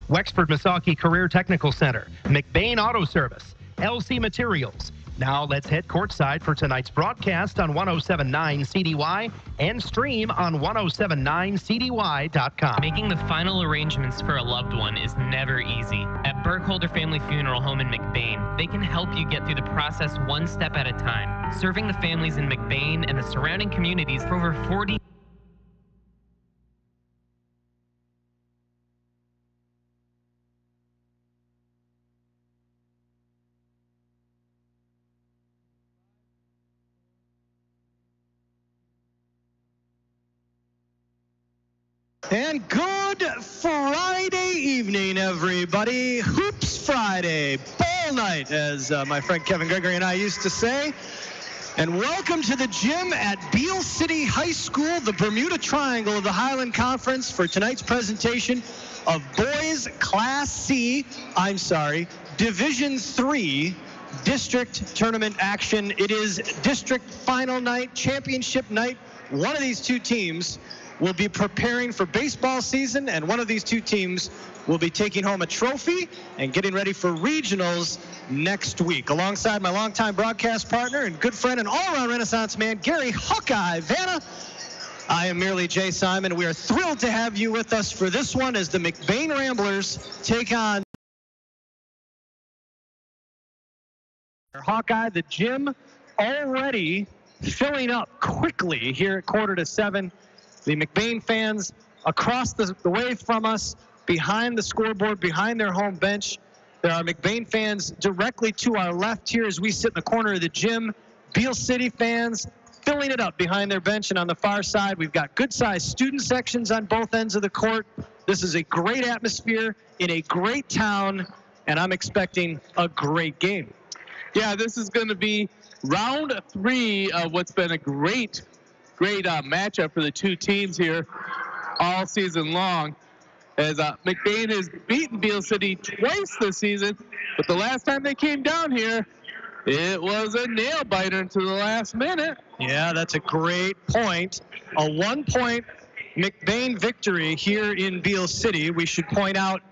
Wexford Misaki Career Technical Center, McBain Auto Service, LC Materials. Now let's head courtside for tonight's broadcast on 107.9 CDY and stream on 107.9CDY.com. Making the final arrangements for a loved one is never easy. At Burkholder Family Funeral Home in McBain, they can help you get through the process one step at a time, serving the families in McBain and the surrounding communities for over 40 And good Friday evening, everybody. Hoops Friday, ball night, as my friend Kevin Gregory and I used to say. And welcome to the gym at Beale City High School, the Bermuda Triangle of the Highland Conference, for tonight's presentation of Boys Class C, Division III District Tournament action. It is district final night, championship night. One of these two teams will be preparing for baseball season, and one of these two teams will be taking home a trophy and getting ready for regionals next week. Alongside my longtime broadcast partner and good friend and all-around Renaissance man, Gary Hawkeye Vanna, I am merely Jay Simon. We are thrilled to have you with us for this one as the McBain Ramblers take on Hawkeye. The gym already filling up quickly here at 6:45. The McBain fans across the way from us, behind the scoreboard, behind their home bench. There are McBain fans directly to our left here as we sit in the corner of the gym. Beale City fans filling it up behind their bench, and on the far side, we've got good-sized student sections on both ends of the court. This is a great atmosphere in a great town, and I'm expecting a great game. Yeah, this is going to be round 3 of what's been a great matchup for the two teams here all season long, as McBain has beaten Beale City twice this season, but the last time they came down here, it was a nail-biter into the last minute. Yeah, that's a great point. A 1-point McBain victory here in Beale City. We should point out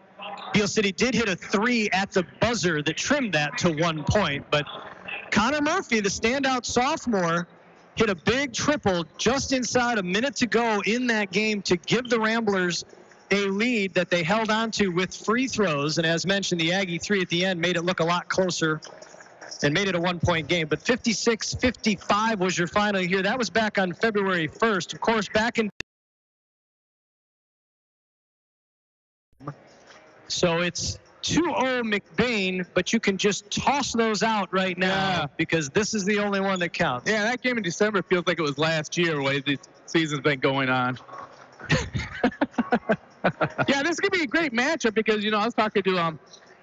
Beale City did hit a 3 at the buzzer that trimmed that to 1 point, but Connor Murphy, the standout sophomore, hit a big triple just inside a minute to go in that game to give the Ramblers a lead that they held on to with free throws. And as mentioned, the Aggie 3 at the end made it look a lot closer and made it a 1-point game. But 56-55 was your final here. That was back on February 1st. Of course, back in... So it's 2-0 McBain, but you can just toss those out right now because this is the only one that counts. Yeah, that game in December feels like it was last year, the way the season's been going on. Yeah, this is going to be a great matchup because, I was talking to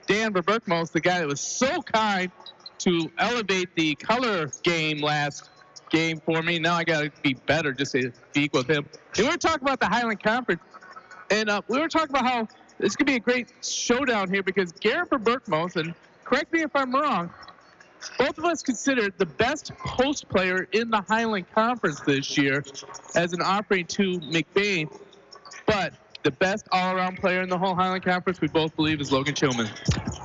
Dan Verberkmos, the guy that was so kind to elevate the color game last game for me. Now I got to be better just to speak with him. And we were talking about the Highland Conference, and we were talking about how it's going to be a great showdown here because Garrett Verberkmos, and correct me if I'm wrong, both of us considered the best post player in the Highland Conference this year as an offering to McBain. But the best all-around player in the whole Highland Conference, we both believe, is Logan Chilman.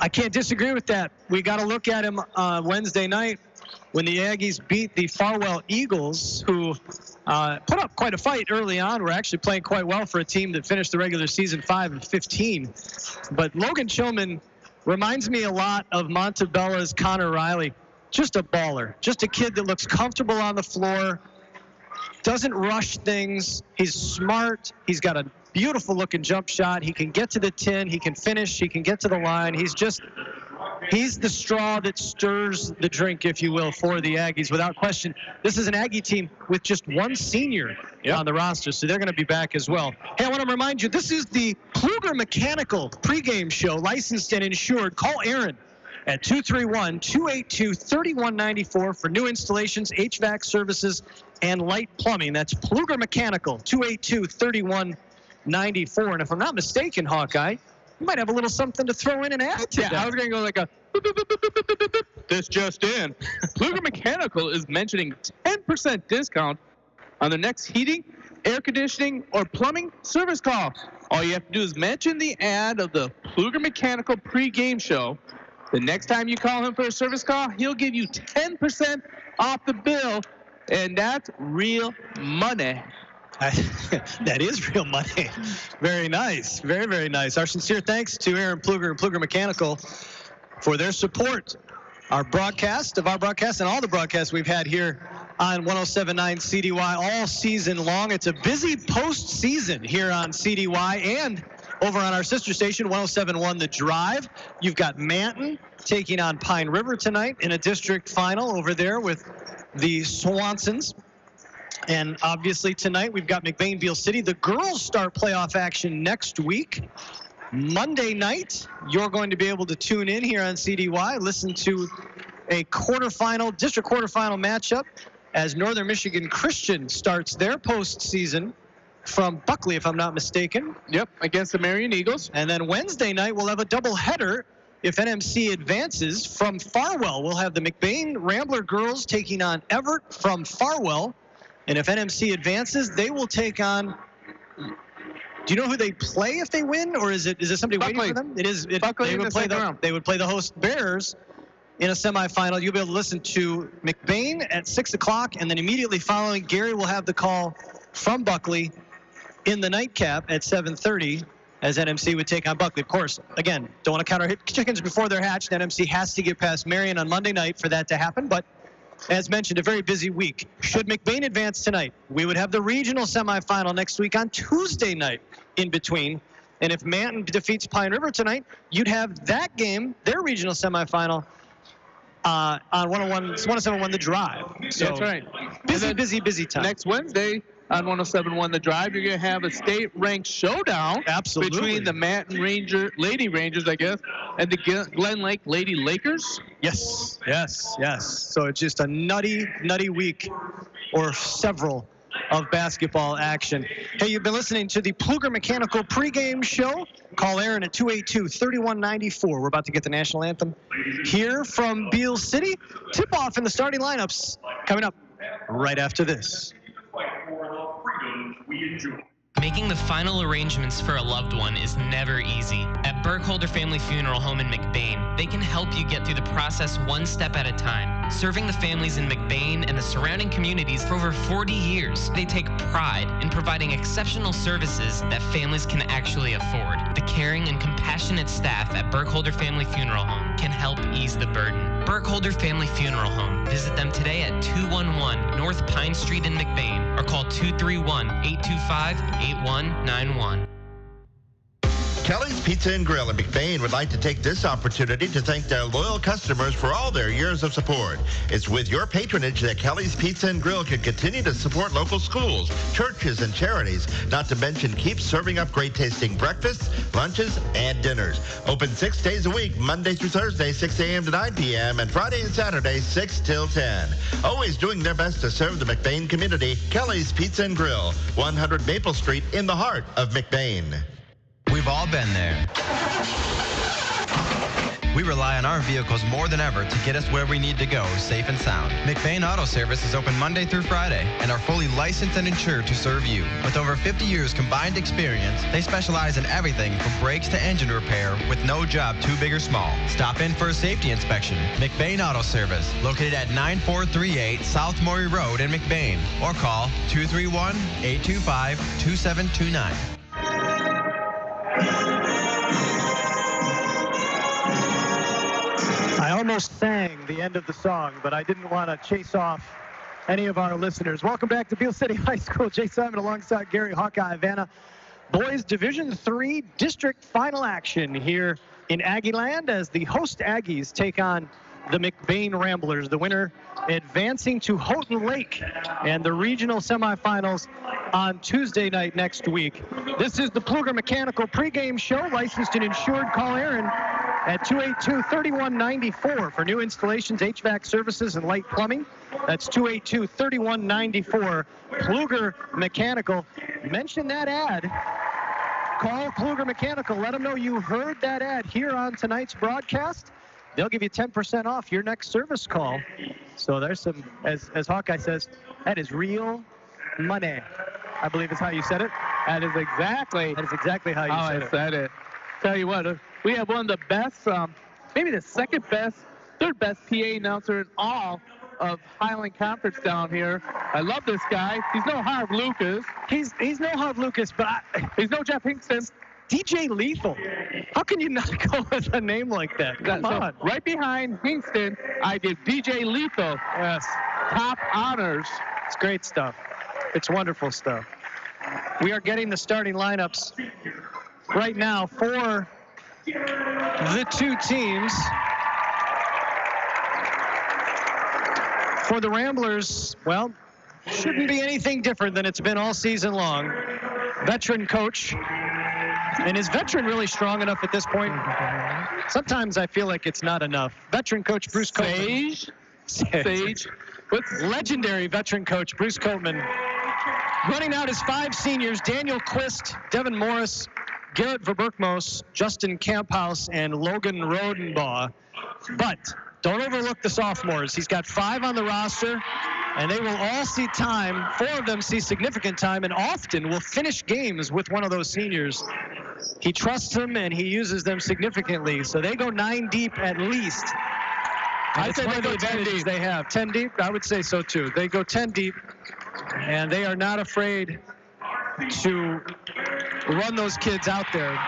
I can't disagree with that. We got to look at him Wednesday night when the Aggies beat the Farwell Eagles, who put up quite a fight early on. We're actually playing quite well for a team that finished the regular season 5-15. But Logan Chilman reminds me a lot of Montebella's Connor Riley. Just a baller, just a kid that looks comfortable on the floor, doesn't rush things. He's smart. He's got a beautiful looking jump shot. He can get to the 10. He can finish. He can get to the line. He's the straw that stirs the drink, if you will, for the Aggies, without question. This is an Aggie team with just one senior on the roster, so they're going to be back as well. Hey, I want to remind you, this is the Pluger Mechanical pregame show, licensed and insured. Call Aaron at 231-282-3194 for new installations, HVAC services, and light plumbing. That's Pluger Mechanical, 282-3194. And if I'm not mistaken, Hawkeye, you might have a little something to throw in and add to that. I was going to go like a this just in. Pluger Mechanical is mentioning 10% discount on the next heating air conditioning, or plumbing service call. All you have to do is mention the ad of the Pluger Mechanical pregame show. The next time you call him for a service call, he'll give you 10% off the bill, and that's real money. That is real money. Very nice. Very, very nice. Our sincere thanks to Aaron Pluger and Pluger Mechanical for their support. Our broadcast, and all the broadcasts we've had here on 107.9 CDY all season long. It's a busy postseason here on CDY and over on our sister station, 107.1 The Drive. You've got Manton taking on Pine River tonight in a district final over there with the Swansons. And obviously tonight we've got McBain Beal City. The girls start playoff action next week. Monday night, you're going to be able to tune in here on CDY, listen to a district quarterfinal matchup as Northern Michigan Christian starts their postseason from Buckley, if I'm not mistaken. Yep, against the Marion Eagles. And then Wednesday night, we'll have a doubleheader. If NMC advances from Farwell, we'll have the McBain Rambler girls taking on Everett from Farwell. And if NMC advances, they will take on... Do you know who they play if they win, or is it somebody Buckley. waiting for them? It is. Buckley in the second round. They would play the host Bears in a semifinal. You'll be able to listen to McBain at 6 o'clock, and then immediately following, Gary will have the call from Buckley in the nightcap at 7:30 as NMC would take on Buckley. Of course, again, don't want to count our chickens before they're hatched. NMC has to get past Marion on Monday night for that to happen, but as mentioned, a very busy week. Should McBain advance tonight, we would have the regional semifinal next week on Tuesday night in between. And if Manton defeats Pine River tonight, you'd have that game, their regional semifinal, on 107.1 The Drive. So that's right. Busy time. Next Wednesday on 107.1 The Drive, you're going to have a state-ranked showdown. Absolutely. Between the Manton Lady Rangers, I guess, and the Glen Lake Lady Lakers. Yes. So it's just a nutty week, or several, of basketball action. Hey, you've been listening to the Pluger Mechanical pregame show. Call Aaron at 282-3194. We're about to get the national anthem here from Beal City. Tip-off in the starting lineups coming up right after this. Making the final arrangements for a loved one is never easy. At Burkholder Family Funeral Home in McBain, they can help you get through the process one step at a time. Serving the families in McBain and the surrounding communities for over 40 years, they take pride in providing exceptional services that families can actually afford. The caring and compassionate staff at Burkholder Family Funeral Home can help ease the burden. Burkholder Family Funeral Home. Visit them today at 211 North Pine Street in McBain or call 231-825-8191. Kelly's Pizza and Grill in McBain would like to take this opportunity to thank their loyal customers for all their years of support. It's with your patronage that Kelly's Pizza and Grill can continue to support local schools, churches, and charities, not to mention keep serving up great-tasting breakfasts, lunches, and dinners. Open 6 days a week, Monday through Thursday, 6 a.m. to 9 p.m., and Friday and Saturday, 6 till 10. Always doing their best to serve the McBain community, Kelly's Pizza and Grill, 100 Maple Street in the heart of McBain. We've all been there. We rely on our vehicles more than ever to get us where we need to go, safe and sound. McBain Auto Service is open Monday through Friday and are fully licensed and insured to serve you. With over 50 years combined experience, they specialize in everything from brakes to engine repair with no job too big or small. Stop in for a safety inspection. McBain Auto Service, located at 9438 South Maury Road in McBain, or call 231-825-2729. I almost sang the end of the song, but I didn't want to chase off any of our listeners. Welcome back to Beal City High School. Jay Simon alongside Gary Hawkeye Vanna. Boys Division III District Final action here in Aggieland as the host Aggies take on the McBain Ramblers. The winner advancing to Houghton Lake and the regional semifinals on Tuesday night next week. This is the Pluger Mechanical pregame show. Licensed and insured. Call Aaron at 282-3194 for new installations, HVAC services, and light plumbing. That's 282-3194. Pluger Mechanical. Mention that ad. Call Pluger Mechanical. Let them know you heard that ad here on tonight's broadcast. They'll give you 10% off your next service call. So there's some, as Hawkeye says, that is real money. I believe is how you said it. That is exactly how you how said I it. said it. Tell you what, we have one of the best, maybe the second best, third best PA announcer in all of Highland Conference down here. I love this guy. He's no Harv Lucas. He's no Harv Lucas, but He's no Jeff Hingston. DJ Lethal. How can you not go with a name like that? Come on. Right behind Hingston, I did DJ Lethal. Yes. Top honors. It's great stuff. It's wonderful stuff. We are getting the starting lineups right now for the two teams. For the Ramblers, well, shouldn't be anything different than it's been all season long. Veteran coach. And is veteran really strong enough at this point? Sometimes I feel like it's not enough. Veteran coach Bruce Copeman. Sage. Legendary veteran coach Bruce Copeman. Running out his 5 seniors, Daniel Quist, Devin Morris, Garrett Verberkmos, Justin Camphouse, and Logan Rodenbaugh. But don't overlook the sophomores. He's got 5 on the roster, and they will all see time. 4 of them see significant time, and often will finish games with one of those seniors. He trusts them, and he uses them significantly. So they go 9 deep at least. I say they go 10 deep. They have 10 deep. I would say so too. They go 10 deep, and they are not afraid to run those kids out there.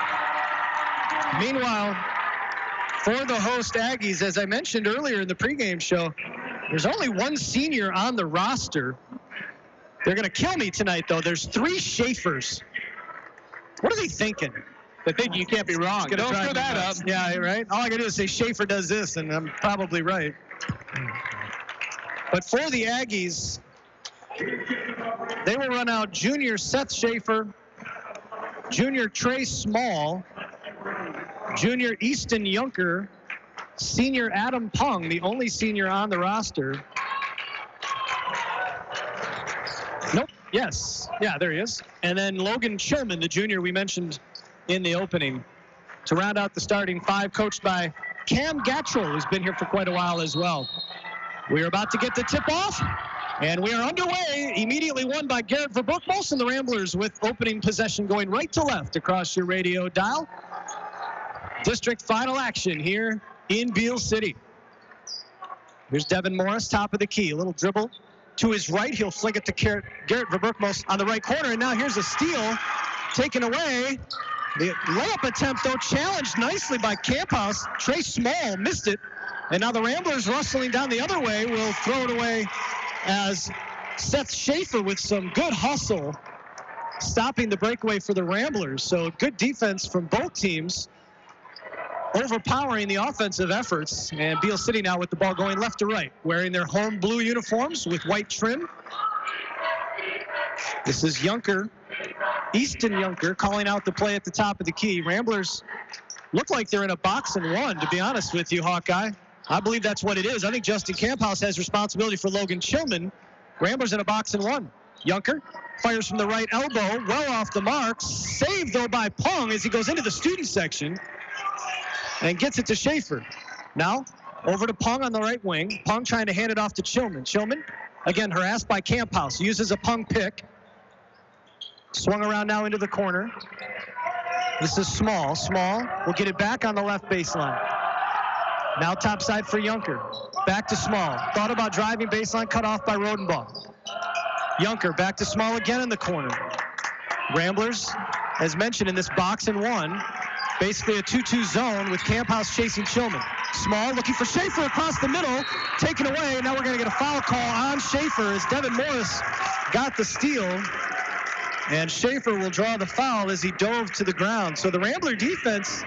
Meanwhile, for the host Aggies, as I mentioned earlier in the pregame show, there's only 1 senior on the roster. They're going to kill me tonight, though. There's 3 Schaefers. What are they thinking? They think you can't be wrong. Don't screw that up. Yeah, right? All I got to do is say Schaefer does this, and I'm probably right. But for the Aggies, they will run out junior Seth Schaefer, junior Trey Small, junior Easton Yunker, senior Adam Pung, the only senior on the roster. Nope. Yes. Yeah, there he is. And then Logan Chilman, the junior we mentioned in the opening, to round out the starting 5, coached by Cam Gattrell, who's been here for quite a while as well. We're about to get the tip-off, and we are underway. Immediately won by Garrett Verberkmos, and the Ramblers with opening possession going right to left across your radio dial. District final action here in Beale City. Here's Devin Morris, top of the key. A little dribble to his right. He'll fling it to Garrett Verberkmos on the right corner. And now here's a steal taken away. The layup attempt, though, challenged nicely by Camphouse. Trey Small missed it. And now the Ramblers rustling down the other way will throw it away as Seth Schaefer with some good hustle stopping the breakaway for the Ramblers. So good defense from both teams, overpowering the offensive efforts. And Beale City now with the ball going left to right, wearing their home blue uniforms with white trim. This is Yunker, Easton Yunker, calling out the play at the top of the key. Ramblers look like they're in a box and one, to be honest with you, Hawkeye. I believe that's what it is. I think Justin Camphouse has responsibility for Logan Chilman. Ramblers in a box and one. Yunker fires from the right elbow, well off the mark. Saved, though, by Pung as he goes into the student section and gets it to Schaefer. Now, over to Pung on the right wing. Pung trying to hand it off to Chilman. Chilman, again, harassed by Camphouse. Uses a Pung pick. Swung around now into the corner. This is Small. Small will get it back on the left baseline. Now top side for Yunker. Back to Small. Thought about driving baseline, cut off by Rodenbaugh. Yunker back to Small again in the corner. Ramblers, as mentioned, in this box and one. Basically a 2-2 zone with Camphouse chasing Chilman. Small looking for Schaefer across the middle. Taken away. Now we're going to get a foul call on Schaefer as Devin Morris got the steal. And Schaefer will draw the foul as he dove to the ground. So the Rambler defense,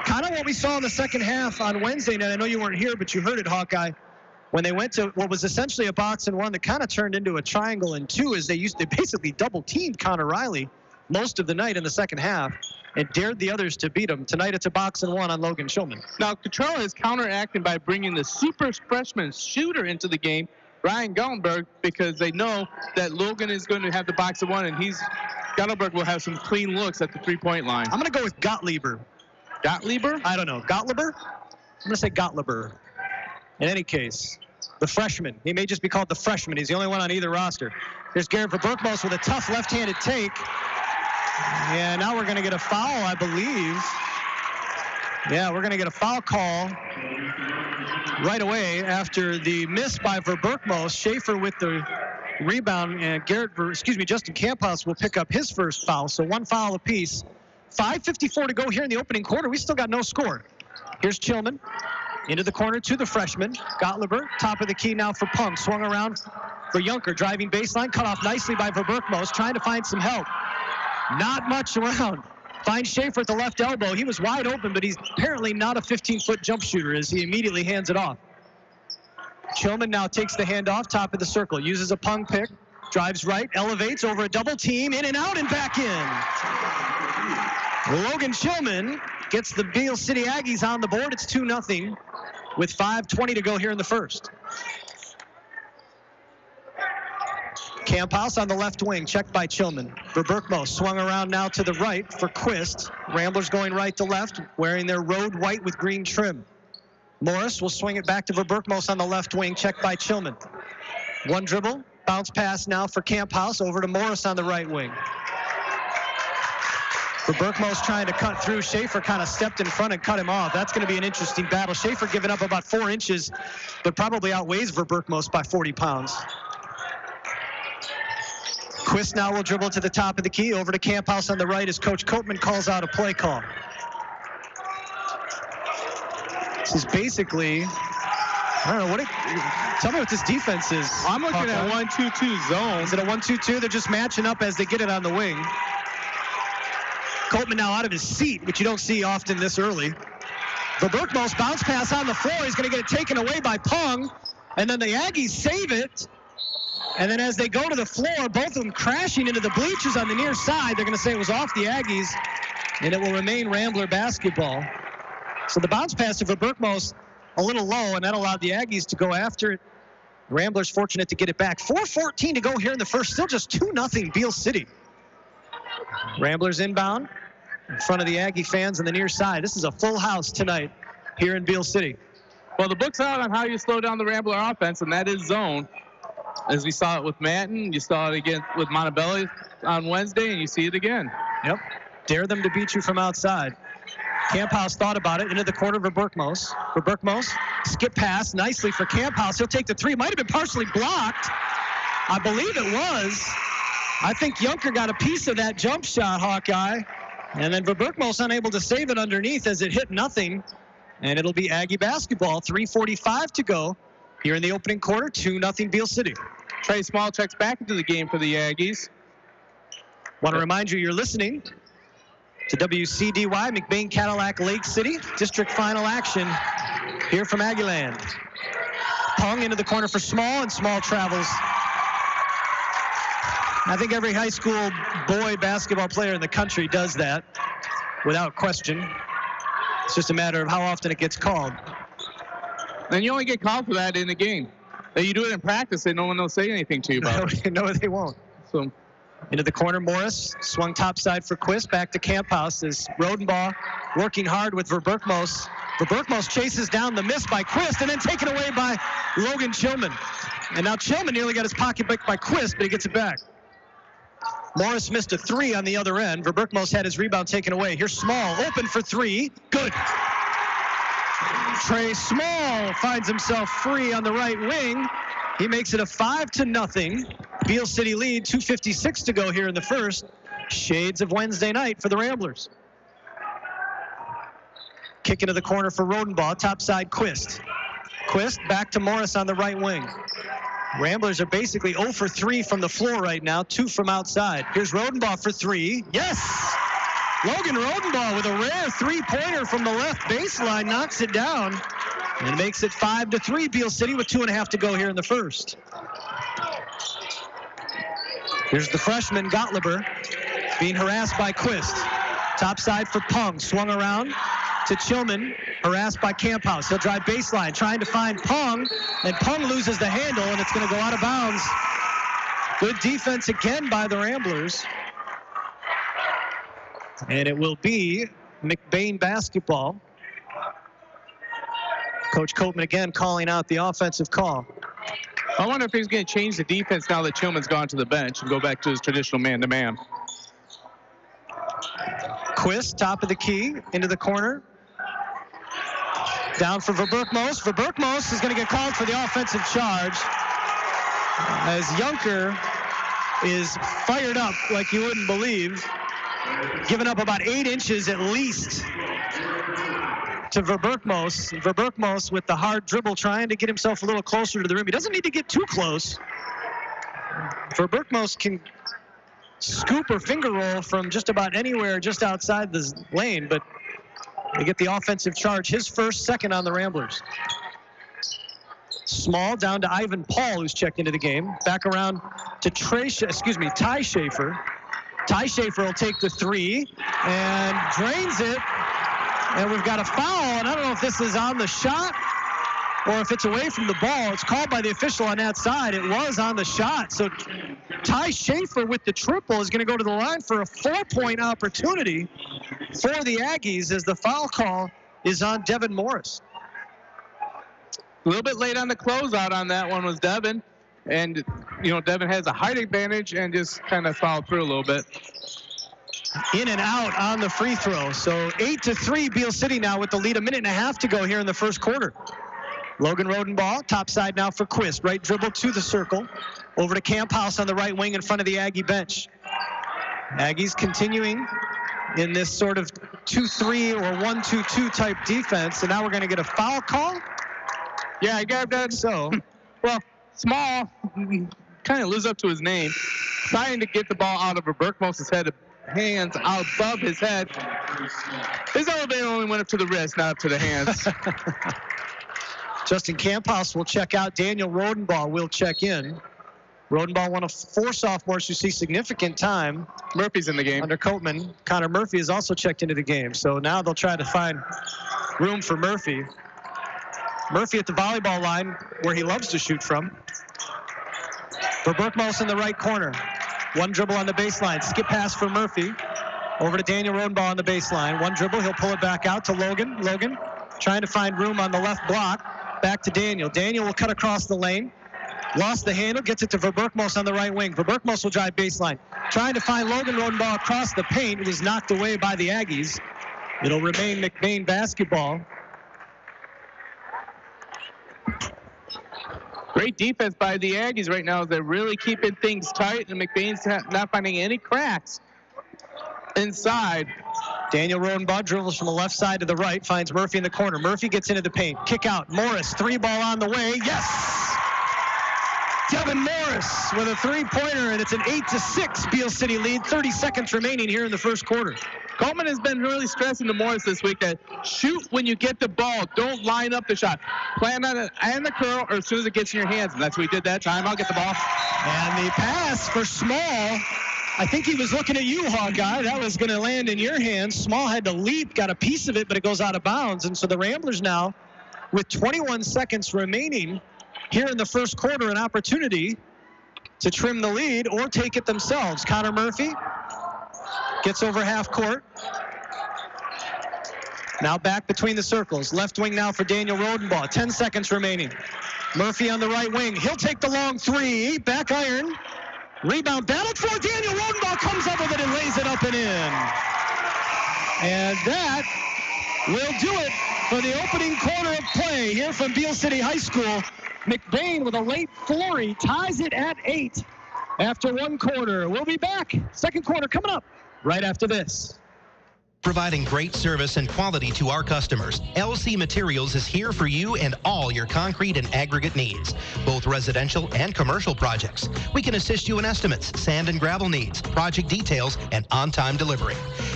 kind of what we saw in the second half on Wednesday night. I know you weren't here, but you heard it, Hawkeye. When they went to what was essentially a box and one that kind of turned into a triangle and two, as they basically double-teamed Connor Riley most of the night in the second half and dared the others to beat him. Tonight it's a box and one on Logan Chilman. Now, Cottrell is counteracting by bringing the super freshman shooter into the game, Ryan Gallenberg, because they know that Logan is going to have the box and one, and Gallenberg will have some clean looks at the three-point line. I'm going to go with Gottlieb. Gottlieb? I don't know. Gottlieb? I'm going to say Gottlieb. In any case, the freshman. He may just be called the freshman. He's the only one on either roster. There's Garrett Verberkmos with a tough left-handed take. And now we're going to get a foul, I believe. Yeah, we're going to get a foul call right away after the miss by Verberkmos. Schaefer with the rebound, and Justin Camphouse will pick up his first foul. So one foul apiece. 5:54 to go here in the opening quarter. We still got no score. Here's Chillman into the corner to the freshman. Gottlieb, top of the key now for Punk. Swung around for Junker, driving baseline, cut off nicely by Verberkmos, trying to find some help. Not much around. Finds Schaefer at the left elbow. He was wide open, but he's apparently not a 15-foot jump shooter as he immediately hands it off. Chillman now takes the handoff, top of the circle, uses a Pung pick, drives right, elevates over a double team, in and out and back in. Logan Chillman gets the Beale City Aggies on the board. It's 2-0 with 5:20 to go here in the first. Camphouse on the left wing, checked by Chillman. Verberkmos swung around now to the right for Quist. Ramblers going right to left, wearing their road white with green trim. Morris will swing it back to Verberkmos on the left wing, checked by Chillman. One dribble, bounce pass now for Camphouse, over to Morris on the right wing. Verberkmos trying to cut through. Schaefer kind of stepped in front and cut him off. That's going to be an interesting battle. Schaefer giving up about 4 inches, but probably outweighs Verberkmos by 40 pounds. Quist now will dribble to the top of the key, over to Camphouse on the right as Coach Copeman calls out a play call. This is basically, I don't know, tell me what this defense is. I'm looking at 1-2-2 zone. Is it a 1-2-2? They're just matching up as they get it on the wing. Copeman now out of his seat, which you don't see often this early. Verberkmos bounce pass on the floor. He's going to get it taken away by Pung. And then the Aggies save it. And then as they go to the floor, both of them crashing into the bleachers on the near side. They're going to say it was off the Aggies, and it will remain Rambler basketball. So the bounce pass to Verberkmos a little low, and that allowed the Aggies to go after it. Ramblers fortunate to get it back. 4:14 to go here in the first. Still just 2-0 Beale City. Ramblers inbound in front of the Aggie fans on the near side. This is a full house tonight here in Beale City. Well, the book's out on how you slow down the Rambler offense, and that is zone. As we saw it with Manton, you saw it again with Montebello on Wednesday, and you see it again. Yep. Dare them to beat you from outside. Camphouse thought about it, into the corner of Verberkmos. Verberkmos, skip pass nicely for Camphouse. He'll take the three. Might have been partially blocked. I believe it was. I think Junker got a piece of that jump shot, Hawkeye. And then Verberkmos unable to save it underneath as it hit nothing. And it'll be Aggie basketball. 3:45 to go here in the opening quarter. 2-0 Beale City. Trey Small checks back into the game for the Aggies. Want to remind you, you're listening to WCDY, McBain Cadillac Lake City. District final action here from Aggieland. Pung into the corner for Small, and Small travels. I think every high school boy basketball player in the country does that, without question. It's just a matter of how often it gets called. And you only get called for that in the game. If you do it in practice, no one will say anything to you about it. No, they won't. So, into the corner, Morris swung topside for Quist, back to Camphouse as Rodenbaugh working hard with Verberkmos. Verberkmos chases down the miss by Quist and then taken away by Logan Chillman. And now Chillman nearly got his pocket picked by Quist, but he gets it back. Morris missed a three on the other end. Verberkmos had his rebound taken away. Here's Small, open for three. Good. Trey Small finds himself free on the right wing. He makes it a 5-0 Beale City lead. 2:56 to go here in the first. Shades of Wednesday night for the Ramblers. Kick into the corner for Rodenbaugh. Topside Quist. Quist back to Morris on the right wing. Ramblers are basically 0 for 3 from the floor right now, 2 from outside. Here's Rodenbaugh for three. Yes! Logan Rodenbaugh with a rare three-pointer from the left baseline, knocks it down and makes it 5-3 Beale City with 2.5 to go here in the first. Here's the freshman Gottlieb being harassed by Quist. Topside for Pung, swung around to Chillman, harassed by Camphouse. He'll drive baseline, trying to find Pung, and Pung loses the handle, and it's going to go out of bounds. Good defense again by the Ramblers. And it will be McBain basketball. Coach Copeman again calling out the offensive call. I wonder if he's going to change the defense now that Tillman's gone to the bench and go back to his traditional man-to-man. Quist, top of the key, into the corner. Down for Verberkmos. Verberkmos is going to get called for the offensive charge as Junker is fired up like you wouldn't believe, giving up about 8 inches at least to Verberkmos. Verberkmos with the hard dribble trying to get himself a little closer to the rim. He doesn't need to get too close. Verberkmos can scoop or finger roll from just about anywhere just outside the lane, but they get the offensive charge. His first, second on the Ramblers. Small down to Ivan Paul, who's checked into the game. Back around to Ty Schaefer. Ty Schaefer will take the 3 and drains it. And we've got a foul, and I don't know if this is on the shot or if it's away from the ball. It's called by the official on that side. It was on the shot. So Ty Schaefer with the triple is going to go to the line for a 4-point opportunity for the Aggies as the foul call is on Devin Morris. A little bit late on the closeout on that one was Devin. And, you know, Devin has a height advantage and just kind of fouled through a little bit. In and out on the free throw. So 8-3 Beal City now with the lead. 1.5 minutes to go here in the first quarter. Logan Rodenbaugh, top side now for Quist. Right dribble to the circle. Over to Camp House on the right wing in front of the Aggie bench. Aggies continuing in this sort of 2-3 or 1-2-2 type defense. And now we're going to get a foul call. Yeah, I got that. So, well, Small kind of lives up to his name. Trying to get the ball out of Verberkmos' hands out above his head. His elevator only went up to the wrist, not up to the hands. Justin Camphouse will check out. Daniel Rodenbaugh will check in. Rodenbaugh, one of 4 sophomores who see significant time. Murphy's in the game. Under Coatman. Connor Murphy has also checked into the game. So now they'll try to find room for Murphy. Murphy at the volleyball line where he loves to shoot from. Verberkmos in the right corner. One dribble on the baseline. Skip pass for Murphy. Over to Daniel Rodenbaugh on the baseline. One dribble. He'll pull it back out to Logan. Logan trying to find room on the left block. Back to Daniel. Daniel will cut across the lane. Lost the handle. Gets it to Verberkmos on the right wing. Verberkmos will drive baseline. Trying to find Logan Rodenbaugh across the paint. It was knocked away by the Aggies. It'll remain McBain basketball. Great defense by the Aggies right now. They're really keeping things tight, and McBain's not finding any cracks inside. Daniel Rodenbaugh dribbles from the left side to the right, finds Murphy in the corner. Murphy gets into the paint. Kick out. Morris, 3-ball on the way. Yes! Devin Morris with a 3-pointer, and it's an 8-6 Beal City lead. 30 seconds remaining here in the first quarter. Coleman has been really stressing to Morris this week that shoot when you get the ball. Don't line up the shot. Plan on it and the curl or as soon as it gets in your hands. And that's what he did that time. I'll get the ball. And the pass for Small. I think he was looking at you, Hawkeye. That was going to land in your hands. Small had to leap, got a piece of it, but it goes out of bounds. And so the Ramblers now, with 21 seconds remaining here in the first quarter, an opportunity to trim the lead or take it themselves. Connor Murphy gets over half court. Now back between the circles. Left wing now for Daniel Rodenbaugh. 10 seconds remaining. Murphy on the right wing. He'll take the long 3. Back iron. Rebound battled for. Daniel Rodenbaugh comes up with it and lays it up and in. And that will do it for the opening quarter of play here from Beal City High School. McBain with a late flurry ties it at 8 after 1 quarter. We'll be back. Second quarter coming up right after this. Providing great service and quality to our customers, LC Materials is here for you and all your concrete and aggregate needs, both residential and commercial projects. We can assist you in estimates, sand and gravel needs, project details, and on-time delivery.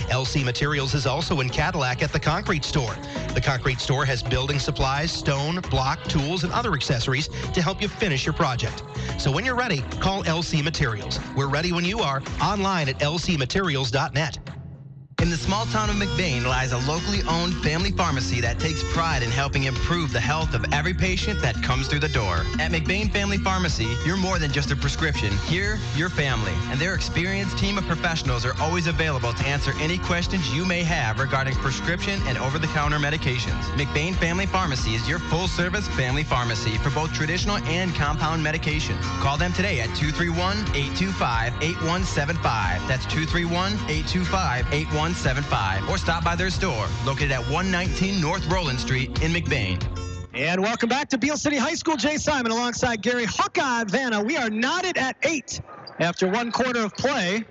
LC Materials is also in Cadillac at the Concrete Store. The Concrete Store has building supplies, stone, block, tools, and other accessories to help you finish your project. So when you're ready, call LC Materials. We're ready when you are, online at lcmaterials.net. In the small town of McBain lies a locally owned family pharmacy that takes pride in helping improve the health of every patient that comes through the door. At McBain Family Pharmacy, you're more than just a prescription. Here, you're family, and their experienced team of professionals are always available to answer any questions you may have regarding prescription and over-the-counter medications. McBain Family Pharmacy is your full-service family pharmacy for both traditional and compound medications. Call them today at 231-825-8175. That's 231-825-8175. Or stop by their store, located at 119 North Roland Street in McBain. And welcome back to Beale City High School. Jay Simon alongside Gary Hawkeye Vanna. We are knotted at 8 after 1 quarter of play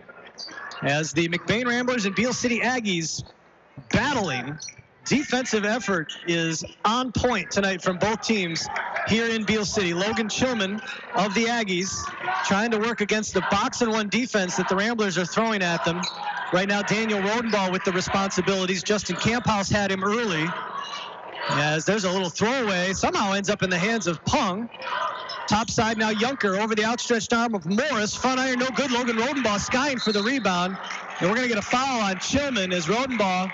as the McBain Ramblers and Beale City Aggies battling. Defensive effort is on point tonight from both teams here in Beale City. Logan Chillman of the Aggies trying to work against the box-and-one defense that the Ramblers are throwing at them. Right now, Daniel Rodenbaugh with the responsibilities. Justin Camphouse had him early. As there's a little throwaway, somehow ends up in the hands of Pung. Top side now, Yunker over the outstretched arm of Morris. Front iron, no good. Logan Rodenbaugh skying for the rebound. And we're going to get a foul on Chillman as Rodenbaugh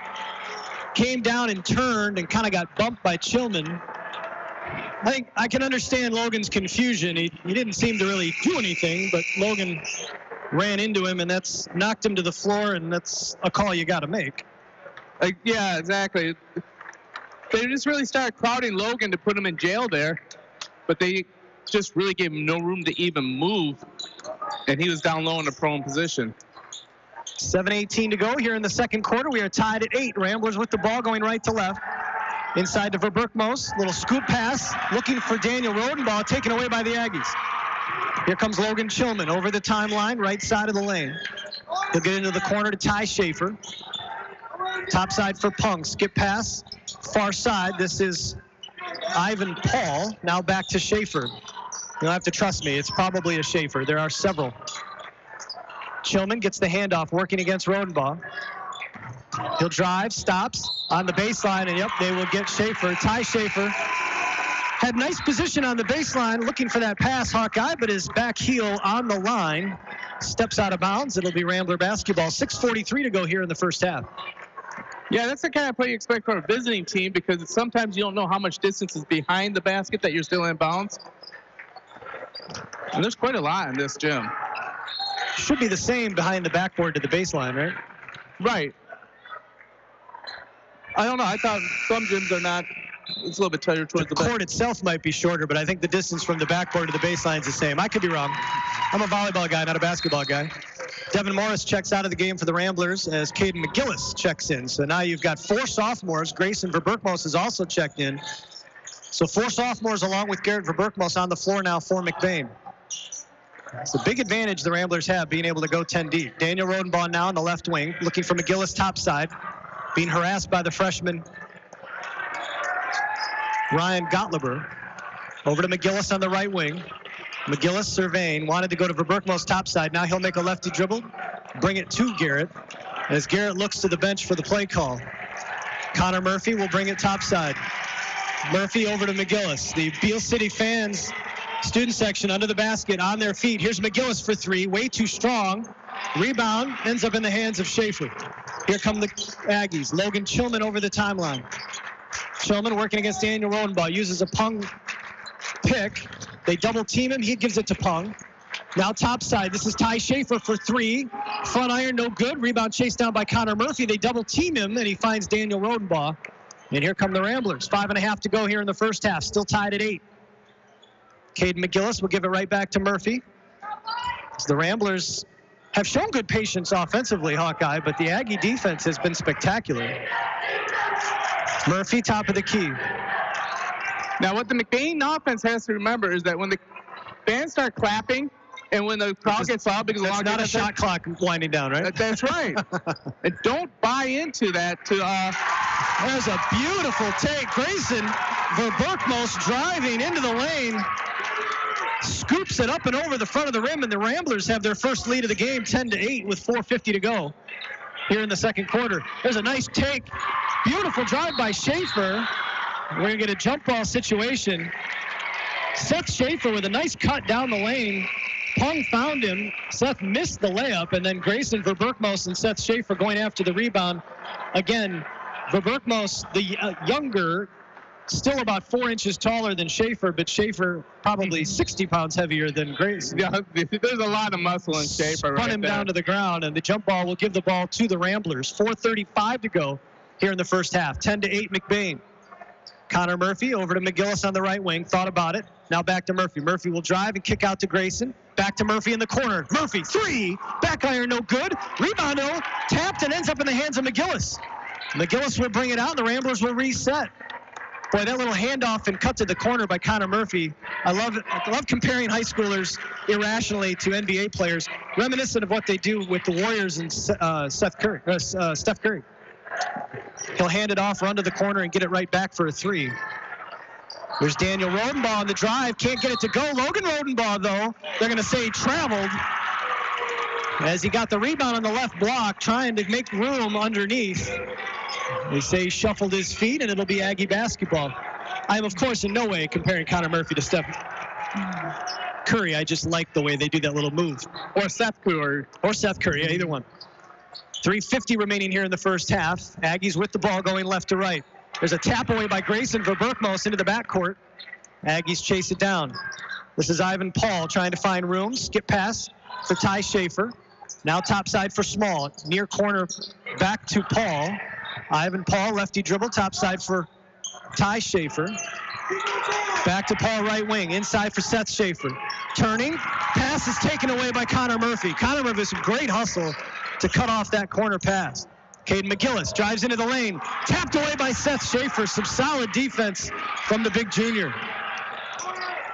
came down and turned and kind of got bumped by Chillman. I think I can understand Logan's confusion. He didn't seem to really do anything, but Logan ran into him, and that's knocked him to the floor, and that's a call you got to make. Yeah, exactly. They just really started crowding Logan to put him in jail there, but they just really gave him no room to even move, and he was down low in a prone position. 7:18 to go here in the second quarter. We are tied at 8. Ramblers with the ball going right to left. Inside to Verberkmos. Little scoop pass, looking for Daniel Rodenbaugh, taken away by the Aggies. Here comes Logan Chillman over the timeline, right side of the lane. He'll get into the corner to Ty Schaefer. Top side for Pung. Skip pass, far side. This is Ivan Paul. Now back to Schaefer. You'll have to trust me, it's probably a Schaefer. There are several. Chillman gets the handoff, working against Rodenbaugh. He'll drive, stops on the baseline, and yep, they will get Schaefer. Ty Schaefer had nice position on the baseline, looking for that pass, Hawkeye, but his back heel on the line steps out of bounds. It'll be Rambler basketball. 6:43 to go here in the first half. Yeah, that's the kind of play you expect from a visiting team, because sometimes you don't know how much distance is behind the basket that you're still in bounds. And there's quite a lot in this gym. Should be the same behind the backboard to the baseline, right? Right. I don't know. I thought some gyms are not. It's a little bit tighter towards the court itself might be shorter, but I think the distance from the backboard to the baseline is the same. I could be wrong. I'm a volleyball guy, not a basketball guy. Devin Morris checks out of the game for the Ramblers as Caden McGillis checks in. So now you've got 4 sophomores. Grayson Verberkmos has also checked in. So 4 sophomores along with Garrett Verberkmos on the floor now for McBain. It's a big advantage the Ramblers have, being able to go 10 deep. Daniel Rodenbaugh now on the left wing, looking for McGillis top side, being harassed by the freshman Ryan Gottliber. Over to McGillis on the right wing. McGillis surveying, wanted to go to Verberkmos top side. Now he'll make a lefty dribble, bring it to Garrett, as Garrett looks to the bench for the play call. Connor Murphy will bring it top side. Murphy over to McGillis. The Beale City fans, student section under the basket, on their feet. Here's McGillis for 3, way too strong. Rebound ends up in the hands of Schaefer. Here come the Aggies. Logan Chillman over the timeline. Chillman working against Daniel Rodenbaugh, uses a Pung pick. They double team him, he gives it to Pung. Now top side, this is Ty Schaefer for 3. Front iron, no good. Rebound chased down by Connor Murphy. They double team him, and he finds Daniel Rodenbaugh. And here come the Ramblers. 5.5 to go here in the first half, still tied at 8. Caden McGillis will give it right back to Murphy. So the Ramblers have shown good patience offensively, Hawkeye, but the Aggie defense has been spectacular. Murphy, top of the key. Now, what the McBain offense has to remember is that when the fans start clapping and when the crowd gets loud, because that's not a shot clock winding down, right? That's right. And don't buy into that. There's a beautiful take. Grayson Verberkmos driving into the lane, scoops it up and over the front of the rim, and the Ramblers have their first lead of the game, 10-8, with 4:50 to go here in the second quarter. There's a nice take. Beautiful drive by Schaefer. We're going to get a jump ball situation. Seth Schaefer with a nice cut down the lane. Pung found him. Seth missed the layup, and then Grayson Verberkmos and Seth Schaefer going after the rebound. Again, Verberkmos, the younger, still about 4 inches taller than Schaefer, but Schaefer probably 60 pounds heavier than Grayson. Yeah, there's a lot of muscle in Schaefer. Spun him down to the ground, and the jump ball will give the ball to the Ramblers. 4:35 to go here in the first half. 10-8 McBain. Connor Murphy over to McGillis on the right wing. Thought about it. Now back to Murphy. Murphy will drive and kick out to Grayson. Back to Murphy in the corner. Murphy, three. Back iron, no good. Rebound, no. Tapped and ends up in the hands of McGillis. McGillis will bring it out, and the Ramblers will reset. Boy, that little handoff and cut to the corner by Connor Murphy. I love comparing high schoolers irrationally to NBA players, reminiscent of what they do with the Warriors and Steph Curry. He'll hand it off, run to the corner, and get it right back for a three. There's Daniel Rodenbaugh on the drive. Can't get it to go. Logan Rodenbaugh, though, they're going to say he traveled as he got the rebound on the left block, trying to make room underneath. They say he shuffled his feet, and it'll be Aggie basketball. I am, of course, in no way comparing Connor Murphy to Steph Curry. I just like the way they do that little move. Or Seth Curry. Or Seth Curry, yeah, either one. 3:50 remaining here in the first half. Aggies with the ball going left to right. There's a tap away by Grayson Verberkmos into the backcourt. Aggies chase it down. This is Ivan Paul trying to find room. Skip pass for Ty Schaefer. Now topside for Small. Near corner back to Paul. Ivan Paul, lefty dribble, topside for Ty Schaefer. Back to Paul, right wing. Inside for Seth Schaefer. Turning. Pass is taken away by Connor Murphy. Connor Murphy with some great hustle to cut off that corner pass. Caden McGillis drives into the lane. Tapped away by Seth Schaefer. Some solid defense from the big junior.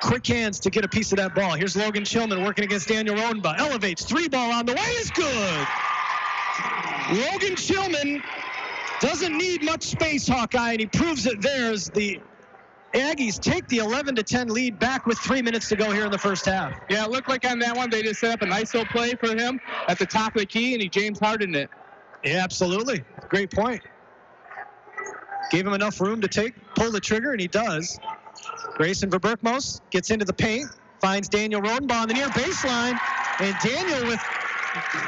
Quick hands to get a piece of that ball. Here's Logan Chillman working against Daniel Rodenbaugh. Elevates. Three ball on the way is good. Logan Chillman doesn't need much space, Hawkeye, and he proves it there as the Aggies take the 11-10 lead back with 3 minutes to go here in the first half. Yeah, it looked like on that one they just set up an ISO play for him at the top of the key, and he James Hardened it. Yeah, absolutely. Great point. Gave him enough room to pull the trigger, and he does. Grayson Verberkmos gets into the paint, finds Daniel Rodenbaugh on the near baseline, and Daniel with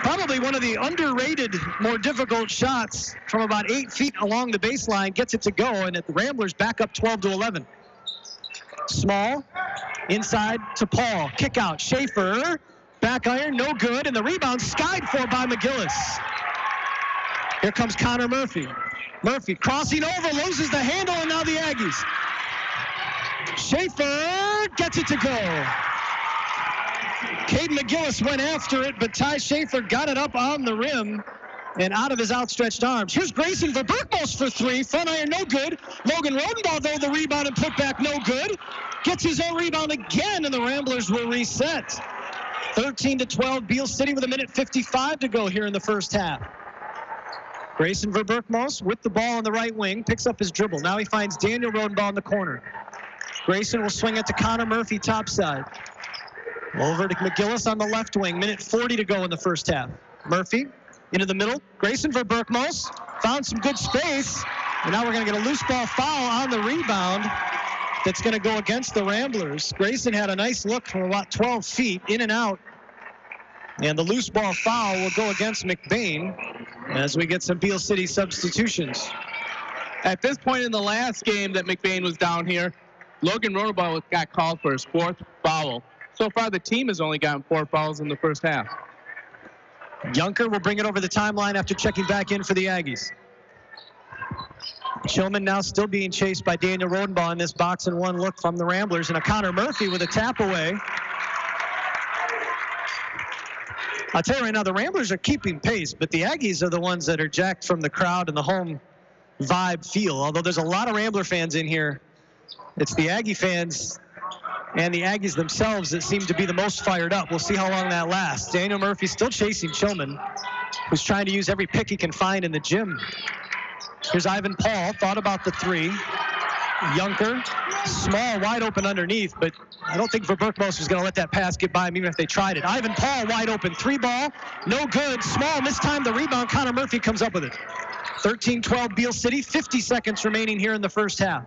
probably one of the underrated, more difficult shots from about 8 feet along the baseline, gets it to go, and the Ramblers back up 12-11. Small, inside to Paul, kick out, Schaefer, back iron, no good, and the rebound skied for by McGillis. Here comes Connor Murphy. Murphy crossing over, loses the handle, and now the Aggies. Schaefer gets it to go. Caden McGillis went after it, but Ty Schaefer got it up on the rim and out of his outstretched arms. Here's Grayson Verberkmos for three. Front iron, no good. Logan Rodenbaugh, though, the rebound and put back, no good. Gets his own rebound again, and the Ramblers will reset. 13-12, Beale City with 1:55 to go here in the first half. Grayson Verberkmos with the ball on the right wing, picks up his dribble. Now he finds Daniel Rodenbaugh in the corner. Grayson will swing it to Connor Murphy topside. Over to McGillis on the left wing. 1:40 to go in the first half. Murphy into the middle. Grayson Verberkmos found some good space. And now we're going to get a loose ball foul on the rebound that's going to go against the Ramblers. Grayson had a nice look from about 12 feet in and out. And the loose ball foul will go against McBain as we get some Beale City substitutions. At this point in the last game that McBain was down here, Logan Rodenbaugh got called for his fourth foul. So far, the team has only gotten 4 fouls in the first half. Junker will bring it over the timeline after checking back in for the Aggies. Chillman now still being chased by Daniel Rodenbaugh in this box-and-one look from the Ramblers, and a Connor Murphy with a tap away. I'll tell you right now, the Ramblers are keeping pace, but the Aggies are the ones that are jacked from the crowd and the home vibe feel. Although there's a lot of Rambler fans in here, it's the Aggie fans and the Aggies themselves that seem to be the most fired up. We'll see how long that lasts. Daniel Murphy still chasing Chillman, who's trying to use every pick he can find in the gym. Here's Ivan Paul, thought about the three. Junker, Small, wide open underneath, but I don't think Verberkmos was going to let that pass get by him even if they tried it. Ivan Paul wide open, three ball, no good. Small mistimed the rebound. Connor Murphy comes up with it. 13-12 Beale City, 50 seconds remaining here in the first half.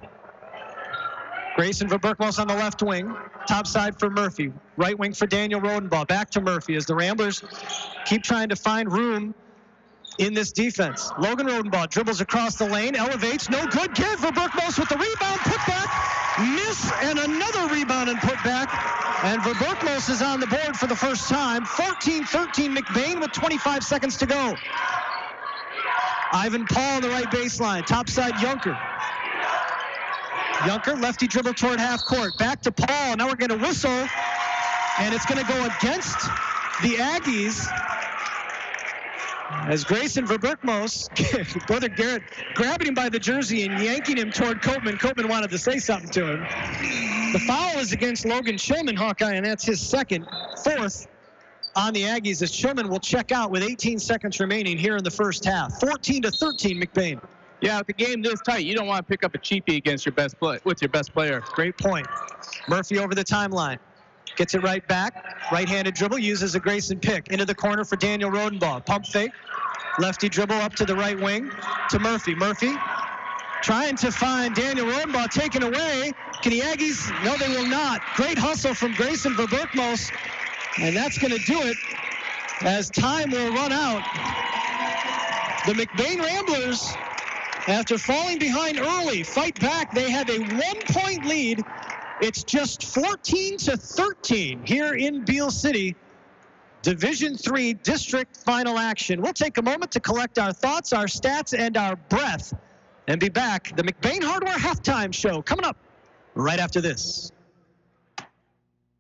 Grayson Verberkmos on the left wing, top side for Murphy. Right wing for Daniel Rodenbaugh. Back to Murphy as the Ramblers keep trying to find room in this defense. Logan Rodenbaugh dribbles across the lane, elevates, no good. Garrett Verberkmos with the rebound, put back, miss, and another rebound and put back. And Verberkmos is on the board for the first time. 14-13 McBain with 25 seconds to go. Ivan Paul on the right baseline, topside Junker. Junker, lefty dribble toward half court. Back to Paul. Now we're going to whistle, and it's going to go against the Aggies as Grayson Verberkmos, brother Garrett, grabbing him by the jersey and yanking him toward Copeman. Copeman wanted to say something to him. The foul is against Logan Shulman, Hawkeye, and that's his fourth on the Aggies as Shulman will check out with 18 seconds remaining here in the first half. 14-13 McBain. Yeah, with the game this tight, you don't want to pick up a cheapie against your best with your best player. Great point. Murphy over the timeline. Gets it right back. Right-handed dribble, uses a Grayson pick. Into the corner for Daniel Rodenbaugh. Pump fake. Lefty dribble up to the right wing to Murphy. Murphy trying to find Daniel Rodenbaugh, taken away. Can the Aggies? No, they will not. Great hustle from Grayson Verberkmos. And that's going to do it as time will run out. The McBain Ramblers, after falling behind early, fight back. They have a 1-point lead. It's just 14-13 here in Beale City. Division III district final action. We'll take a moment to collect our thoughts, our stats, and our breath, and be back. The McBain Hardware halftime show coming up right after this.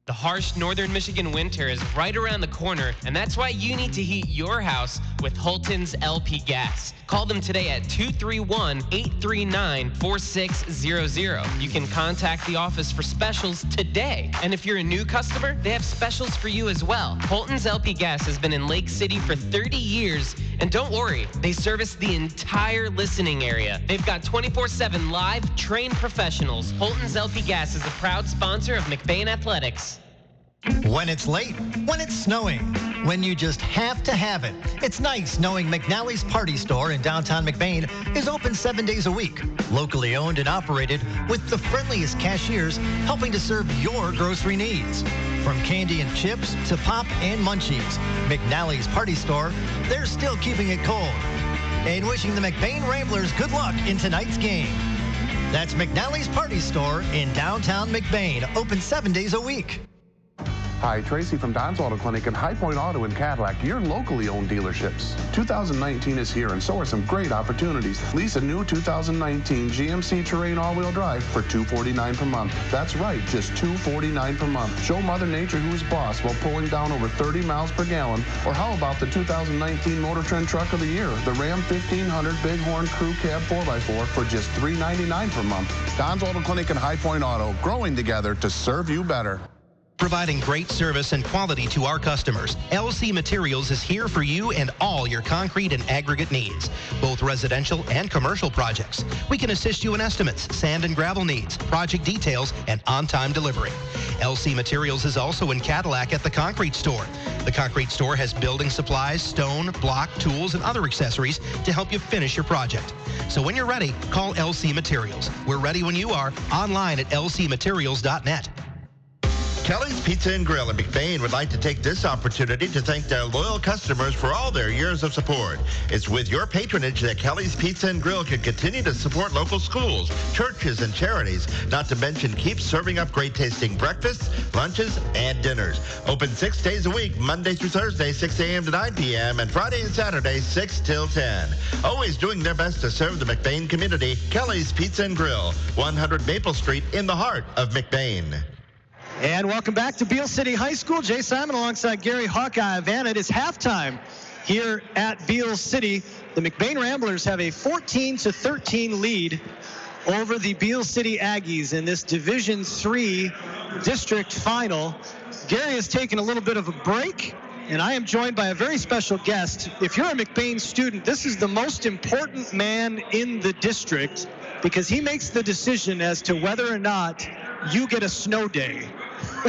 The harsh northern Michigan winter is right around the corner, and that's why you need to heat your house with Holton's LP Gas. Call them today at 231-839-4600. You can contact the office for specials today. And if you're a new customer, they have specials for you as well. Holton's LP Gas has been in Lake City for 30 years, and don't worry, they service the entire listening area. They've got 24/7 live, trained professionals. Holton's LP Gas is a proud sponsor of McBain Athletics. When it's late, when it's snowing, when you just have to have it. It's nice knowing McNally's Party Store in downtown McBain is open 7 days a week, locally owned and operated with the friendliest cashiers helping to serve your grocery needs. From candy and chips to pop and munchies, McNally's Party Store, they're still keeping it cold. And wishing the McBain Ramblers good luck in tonight's game. That's McNally's Party Store in downtown McBain, open 7 days a week. Hi, Tracy from Don's Auto Clinic and High Point Auto in Cadillac, your locally owned dealerships. 2019 is here and so are some great opportunities. Lease a new 2019 GMC Terrain all-wheel drive for $249 per month. That's right, just $249 per month. Show Mother Nature who is boss while pulling down over 30 miles per gallon. Or how about the 2019 Motor Trend Truck of the Year, the Ram 1500 Bighorn Crew Cab 4x4 for just $399 per month. Don's Auto Clinic and High Point Auto, growing together to serve you better. Providing great service and quality to our customers, LC Materials is here for you and all your concrete and aggregate needs, both residential and commercial projects. We can assist you in estimates, sand and gravel needs, project details, and on-time delivery. LC Materials is also in Cadillac at the Concrete Store. The Concrete Store has building supplies, stone, block, tools, and other accessories to help you finish your project. So when you're ready, call LC Materials. We're ready when you are, online at lcmaterials.net. Kelly's Pizza and Grill in McBain would like to take this opportunity to thank their loyal customers for all their years of support. It's with your patronage that Kelly's Pizza and Grill can continue to support local schools, churches, and charities, not to mention keep serving up great tasting breakfasts, lunches, and dinners. Open 6 days a week, Monday through Thursday, 6 a.m. to 9 p.m., and Friday and Saturday, 6 till 10. Always doing their best to serve the McBain community, Kelly's Pizza and Grill, 100 Maple Street in the heart of McBain. And welcome back to Beale City High School. Jay Simon alongside Gary Hawkeye Van. It is halftime here at Beale City. The McBain Ramblers have a 14-13 lead over the Beale City Aggies in this Division III district final. Gary has taken a little bit of a break, and I am joined by a very special guest. If you're a McBain student, this is the most important man in the district because he makes the decision as to whether or not you get a snow day.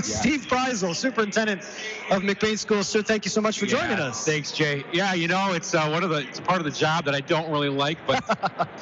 Steve Preisel, superintendent of McBain Schools. Sir, thank you so much for joining us. Thanks, Jay. Yeah, it's it's part of the job that I don't really like, but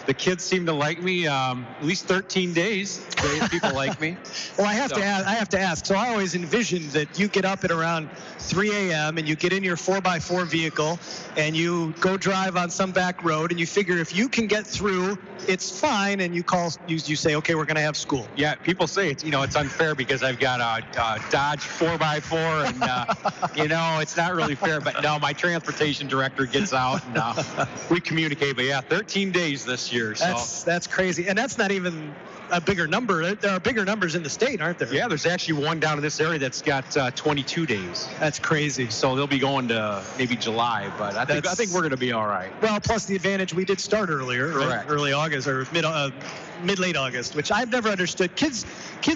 the kids seem to like me. At least 13 days, people like me. Well, I have to ask. So I always envisioned that you get up at around 3 a.m. and you get in your 4x4 vehicle and you go drive on some back road and you figure if you can get through, it's fine, and you say, okay, we're going to have school. Yeah, people say it's unfair because I've got a Dodge 4x4 and it's not really fair. But no, my transportation director gets out and we communicate. But yeah, 13 days this year. So that's crazy, and that's not even a bigger number. There are bigger numbers in the state, aren't there? Yeah, there's actually one down in this area that's got 22 days. That's crazy. So they'll be going to maybe July, but I think we're going to be all right. Well, plus the advantage we did start earlier, correct? Right? Early August or mid-late August, which I've never understood. Kids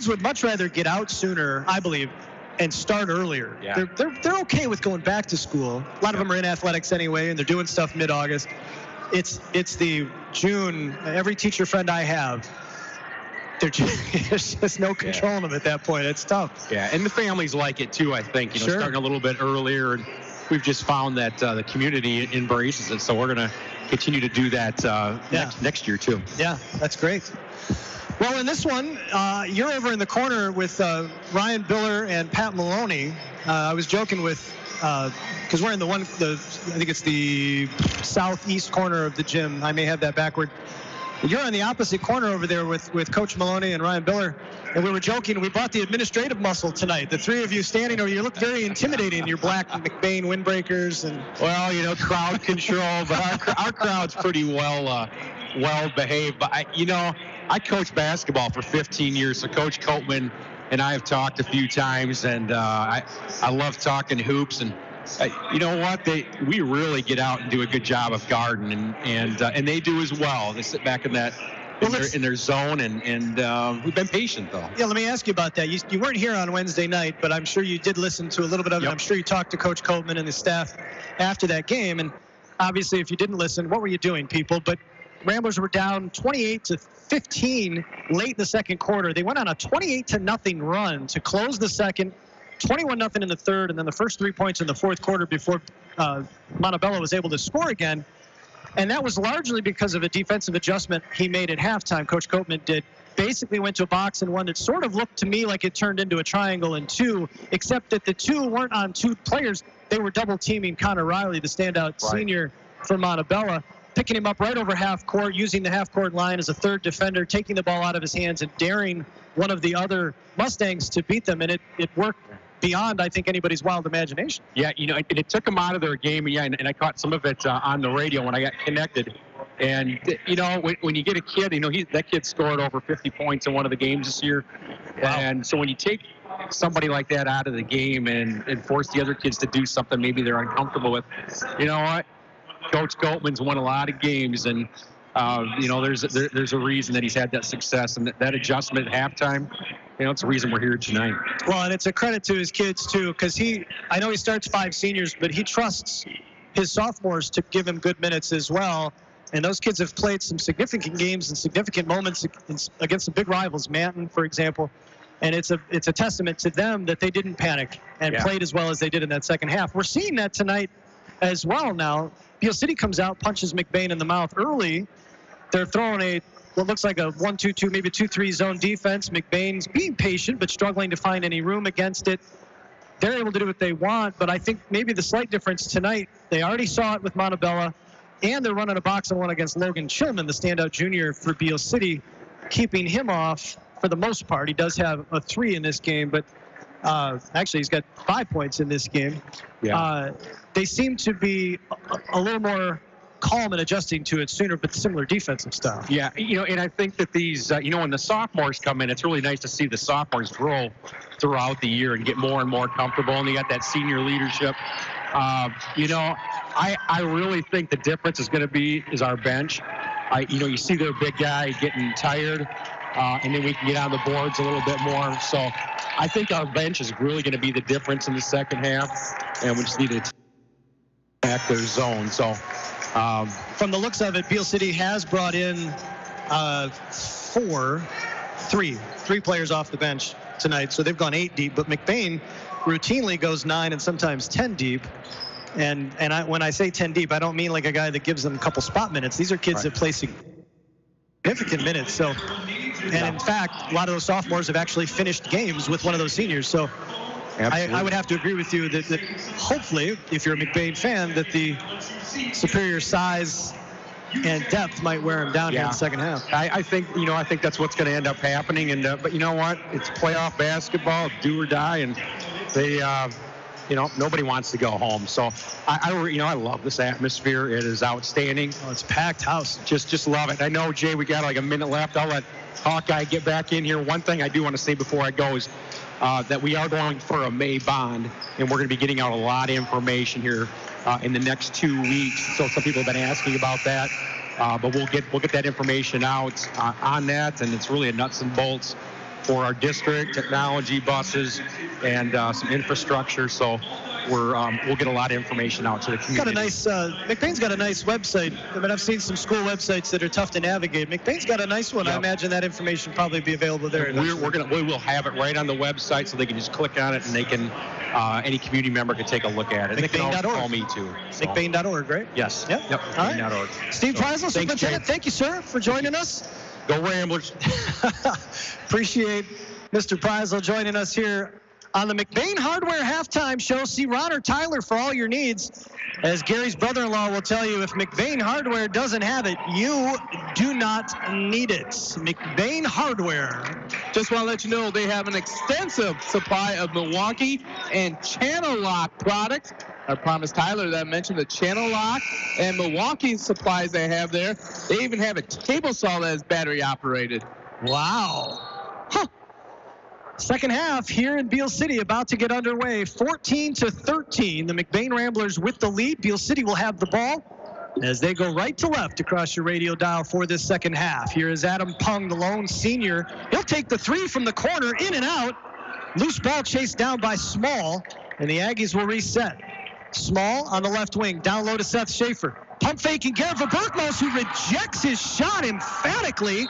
would much rather get out sooner, I believe, and start earlier. Yeah. They're okay with going back to school. A lot of them are in athletics anyway, and they're doing stuff mid-August. It's the June. Every teacher friend I have, there's just no controlling them at that point. It's tough. Yeah, and the families like it too, I think. Sure. Starting a little bit earlier, and we've just found that the community embraces it. So we're going to continue to do that next year too. Yeah, that's great. Well, in this one, you're over in the corner with Ryan Biller and Pat Maloney. I was joking with, because we're in I think it's the southeast corner of the gym. I may have that backward. You're on the opposite corner over there with Coach Maloney and Ryan Biller. And we were joking, we brought the administrative muscle tonight. The three of you standing over, you look very intimidating in your black McBain windbreakers. And well, crowd control, but our crowd's pretty well behaved. But I coached basketball for 15 years, so Coach Copeman and I have talked a few times, and I love talking hoops. And you know what? We really get out and do a good job of guarding, and they do as well. They sit back in their zone, and we've been patient though. Yeah, let me ask you about that. You weren't here on Wednesday night, but I'm sure you did listen to a little bit of it. I'm sure you talked to Coach Copeman and the staff after that game. And obviously, if you didn't listen, what were you doing, people? But Ramblers were down 28-15 late in the second quarter. They went on a 28-0 run to close the second. 21-0 in the third, and then the first 3 points in the fourth quarter before Montebello was able to score again. And that was largely because of a defensive adjustment he made at halftime. Coach Copeman did. Basically went to a box and one that sort of looked to me like it turned into a triangle and two, except that the two weren't on two players. They were double teaming Connor Riley, the standout senior from Montebello, picking him up right over half court, using the half court line as a third defender, taking the ball out of his hands and daring one of the other Mustangs to beat them. And it worked beyond, I think, anybody's wild imagination. Yeah, it took them out of their game, and I caught some of it on the radio when I got connected. And, when you get a kid, that kid scored over 50 points in one of the games this year. Wow. And so when you take somebody like that out of the game and force the other kids to do something maybe they're uncomfortable with, you know what? Coach Copeman's won a lot of games, and there's a reason that he's had that success, and that adjustment at halftime, it's the reason we're here tonight. Well, and it's a credit to his kids too, because I know he starts 5 seniors, but he trusts his sophomores to give him good minutes as well. And those kids have played some significant games and significant moments against some big rivals, Manton, for example. And it's a testament to them that they didn't panic and played as well as they did in that second half. We're seeing that tonight as well now. Beale City comes out, punches McBain in the mouth early. They're throwing what looks like a 1-2-2, maybe 2-3 zone defense. McBain's being patient, but struggling to find any room against it. They're able to do what they want, but I think maybe the slight difference tonight, they already saw it with Montebello, and they're running a box and one against Logan Chilman, the standout junior for Beale City, keeping him off for the most part. He does have a 3 in this game, but actually he's got 5 points in this game. Yeah. They seem to be a little more calm and adjusting to it sooner, but similar defensive stuff. Yeah, and I think that these, when the sophomores come in, it's really nice to see the sophomores grow throughout the year and get more and more comfortable, and you got that senior leadership. I really think the difference is going to is our bench. You see their big guy getting tired, and then we can get on the boards a little bit more. So I think our bench is really going to be the difference in the second half, and we just need to back their zone. So from the looks of it, Beale City has brought in three players off the bench tonight, so they've gone 8 deep. But McBain routinely goes 9 and sometimes 10 deep. And when I say 10 deep, I don't mean like a guy that gives them a couple spot minutes. These are kids that play significant minutes. So, and in fact, a lot of those sophomores have actually finished games with one of those seniors. So I would have to agree with you that hopefully, if you're a McBain fan, that the superior size and depth might wear him down here in the second half. I think that's what's going to end up happening. And but you know what? It's playoff basketball, do or die, and they, nobody wants to go home. So I love this atmosphere. It is outstanding. Oh, it's a packed house. Just love it. I know, Jay, we got like a minute left. I'll let Hawkeye get back in here. One thing I do want to say before I go is that we are going for a May bond, and we're going to be getting out a lot of information here in the next 2 weeks. So some people have been asking about that, but we'll get that information out on that, and it's really a nuts and bolts for our district, technology, buses, and some infrastructure. So we'll get a lot of information out to the community. Got a nice McBain's got a nice website. I mean, I've seen some school websites that are tough to navigate. McBain's got a nice one. Yep. I imagine that information will probably be available there. We will have it right on the website, so they can just click on it, and they can any community member can take a look at it. And they can always call me too. So. McBain.org, right? Yes. Yep. All right. McBain.org. Steve Preisel, Superintendent, thank you, sir, for joining us. Go Ramblers. Appreciate Mr. Preisel joining us here on the McBain Hardware Halftime Show. See Ron or Tyler for all your needs. As Gary's brother-in-law will tell you, if McBain Hardware doesn't have it, you do not need it. McBain Hardware. Just want to let you know they have an extensive supply of Milwaukee and Channel Lock products. I promised Tyler that I mentioned the Channel Lock and Milwaukee supplies they have there. They even have a table saw that is battery operated. Wow. Huh. Second half here in Beal City about to get underway. 14-13. The McBain Ramblers with the lead. Beal City will have the ball as they go right to left across your radio dial for this second half. Here is Adam Pung, the lone senior. He'll take the three from the corner, in and out. Loose ball chased down by Small, and the Aggies will reset. Small on the left wing, down low to Seth Schaefer. Pump faking Garrett Verberkmos, who rejects his shot emphatically.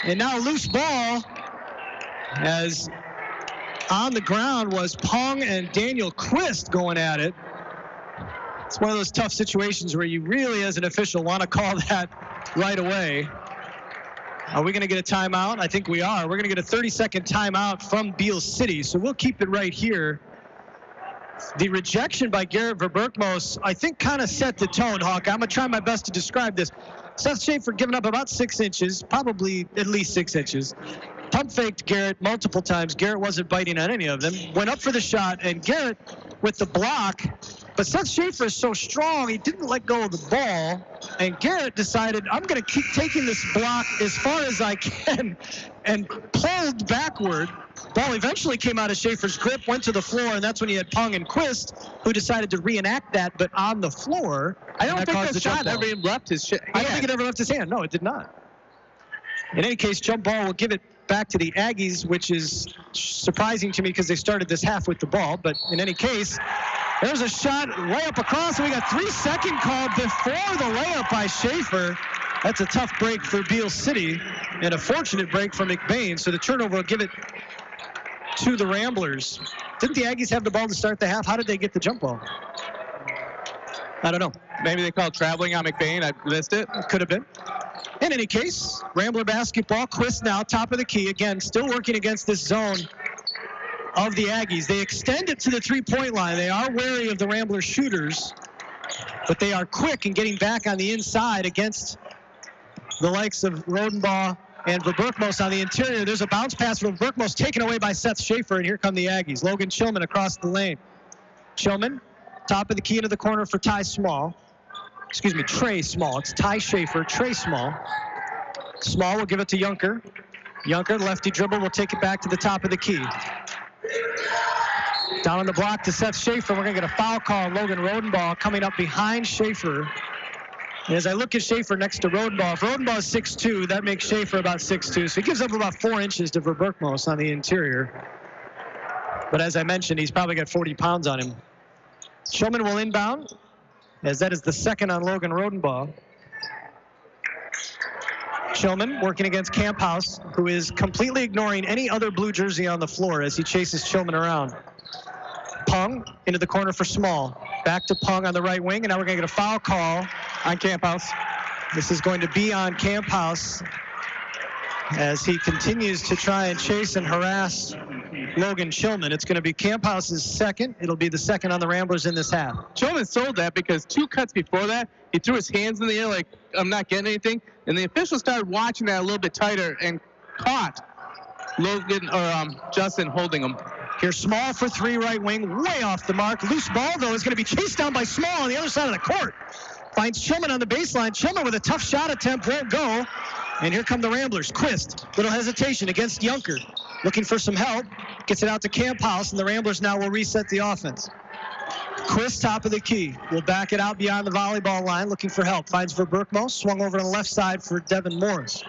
And now loose ball, as on the ground was Pong and Daniel Quist going at it. It's one of those tough situations where you really, as an official, want to call that right away. Are we going to get a timeout? I think we are. We're going to get a 30-second timeout from Beal City, so we'll keep it right here. The rejection by Garrett Verberkmos, I think, kind of set the tone, Hawk. I'm going to try my best to describe this. Seth Schaefer giving up about 6 inches, probably at least 6 inches. Pump faked Garrett multiple times. Garrett wasn't biting on any of them. Went up for the shot, and Garrett with the block. But Seth Schaefer is so strong, he didn't let go of the ball. And Garrett decided, I'm going to keep taking this block as far as I can, and pulled backward. Ball eventually came out of Schaefer's grip, went to the floor, and that's when you had Pong and Quist, who decided to reenact that, but on the floor. I don't think the shot ever left his hand. I don't think it ever left his hand. No, it did not. In any case, jump ball will give it back to the Aggies, which is surprising to me because they started this half with the ball. But in any case, there's a shot way up across, and we got 3-second call before the layup by Schaefer. That's a tough break for Beal City and a fortunate break for McBain. So the turnover will give it to the Ramblers. Didn't the Aggies have the ball to start the half? How did they get the jump ball? I don't know. Maybe they called traveling on McBain. I missed it. Could have been. In any case, Rambler basketball. Quist now, top of the key. Again, still working against this zone of the Aggies. They extend it to the three-point line. They are wary of the Rambler shooters, but they are quick in getting back on the inside against the likes of Rodenbaugh and Verberkmos on the interior. There's a bounce pass from Verberkmos taken away by Seth Schaefer, and here come the Aggies. Logan Chillman across the lane. Chillman, top of the key into the corner for Trey Small. It's Ty Schaefer, Trey Small. Small will give it to Junker. Junker, lefty dribble, will take it back to the top of the key. Down on the block to Seth Schaefer. We're going to get a foul call. Logan Rodenbaugh coming up behind Schaefer. And as I look at Schaefer next to Rodenbaugh, if Rodenbaugh is 6'2", that makes Schaefer about 6'2". So he gives up about 4 inches to Verberkmos on the interior. But as I mentioned, he's probably got 40 pounds on him. Shulman will inbound, as that is the second on Logan Rodenbaugh. Chillman working against Camphouse, who is completely ignoring any other blue jersey on the floor as he chases Chillman around. Pung into the corner for Small. Back to Pung on the right wing, and now we're going to get a foul call on Camphouse. This is going to be on Camphouse as he continues to try and chase and harass Logan Chillman. It's going to be Camphouse's second. It'll be the second on the Ramblers in this half. Chillman sold that because 2 cuts before that, he threw his hands in the air like, I'm not getting anything. And the officials started watching that a little bit tighter and caught Logan or Justin holding him. Here's Small for 3, right wing, way off the mark. Loose ball, though, is going to be chased down by Small on the other side of the court. Finds Chillman on the baseline. Chillman with a tough shot attempt, won't go. And here come the Ramblers. Quist, little hesitation against Junker. Looking for some help. Gets it out to Camphouse, and the Ramblers now will reset the offense. Quist, top of the key. Will back it out beyond the volleyball line, looking for help. Finds Verberkmo, swung over on the left side for Devin Morris.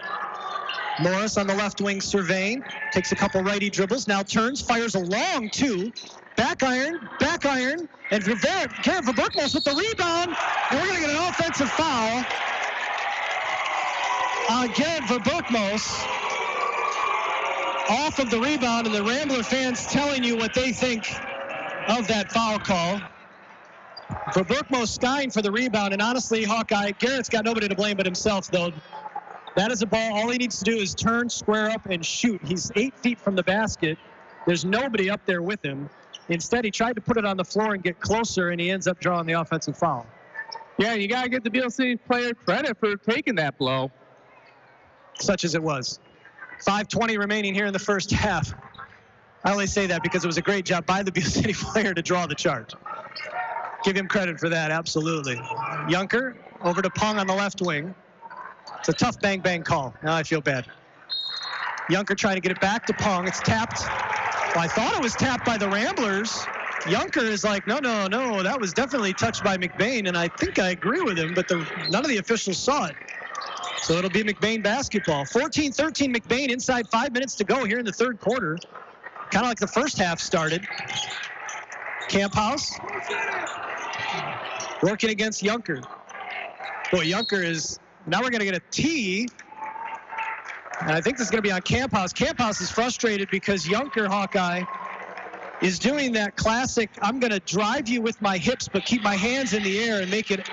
Morris on the left wing surveying. Takes a couple righty dribbles, now turns, fires a long 2. Back iron, and Garrett Verberkmo with the rebound, and we're going to get an offensive foul on Garrett Verberkmo off of the rebound, and the Rambler fans telling you what they think of that foul call. Verberkmo skying for the rebound, and honestly, Hawkeye, Garrett's got nobody to blame but himself, though. That is a ball. All he needs to do is turn, square up, and shoot. He's 8 feet from the basket. There's nobody up there with him. Instead, he tried to put it on the floor and get closer, and he ends up drawing the offensive foul. Yeah, you got to give the BLC player credit for taking that blow. Such as it was. 5:20 remaining here in the first half. I only say that because it was a great job by the Beale City player to draw the charge. Give him credit for that, absolutely. Junker over to Pung on the left wing. It's a tough bang-bang call. Now I feel bad. Junker trying to get it back to Pung. It's tapped. Well, I thought it was tapped by the Ramblers. Junker is like, no, that was definitely touched by McBain, and I think I agree with him, but none of the officials saw it. So it'll be McBain basketball. 14-13 McBain, inside 5 minutes to go here in the third quarter. Kind of like the first half started. Camphouse working against Junker. Boy, Junker is, now we're going to get a tee. And I think this is going to be on Camphouse. Camphouse is frustrated because Junker, Hawkeye, is doing that classic, I'm going to drive you with my hips, but keep my hands in the air and make it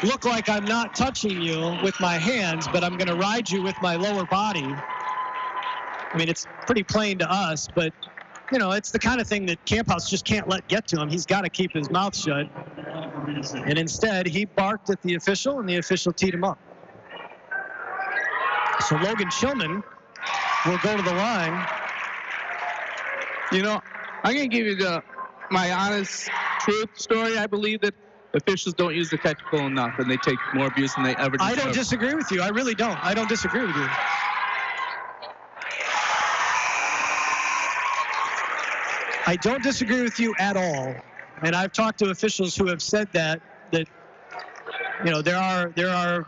look like I'm not touching you with my hands, but I'm going to ride you with my lower body. I mean, it's pretty plain to us, but, you know, it's the kind of thing that Camphouse just can't let get to him. He's got to keep his mouth shut. And instead, he barked at the official, and the official teed him up. So Logan Chillman will go to the line. You know, I'm going to give you my honest truth story. I believe that officials don't use the technical enough, and they take more abuse than they ever deserve. I don't disagree with you. I really don't. I don't disagree with you. I don't disagree with you at all. And I've talked to officials who have said that you know, there are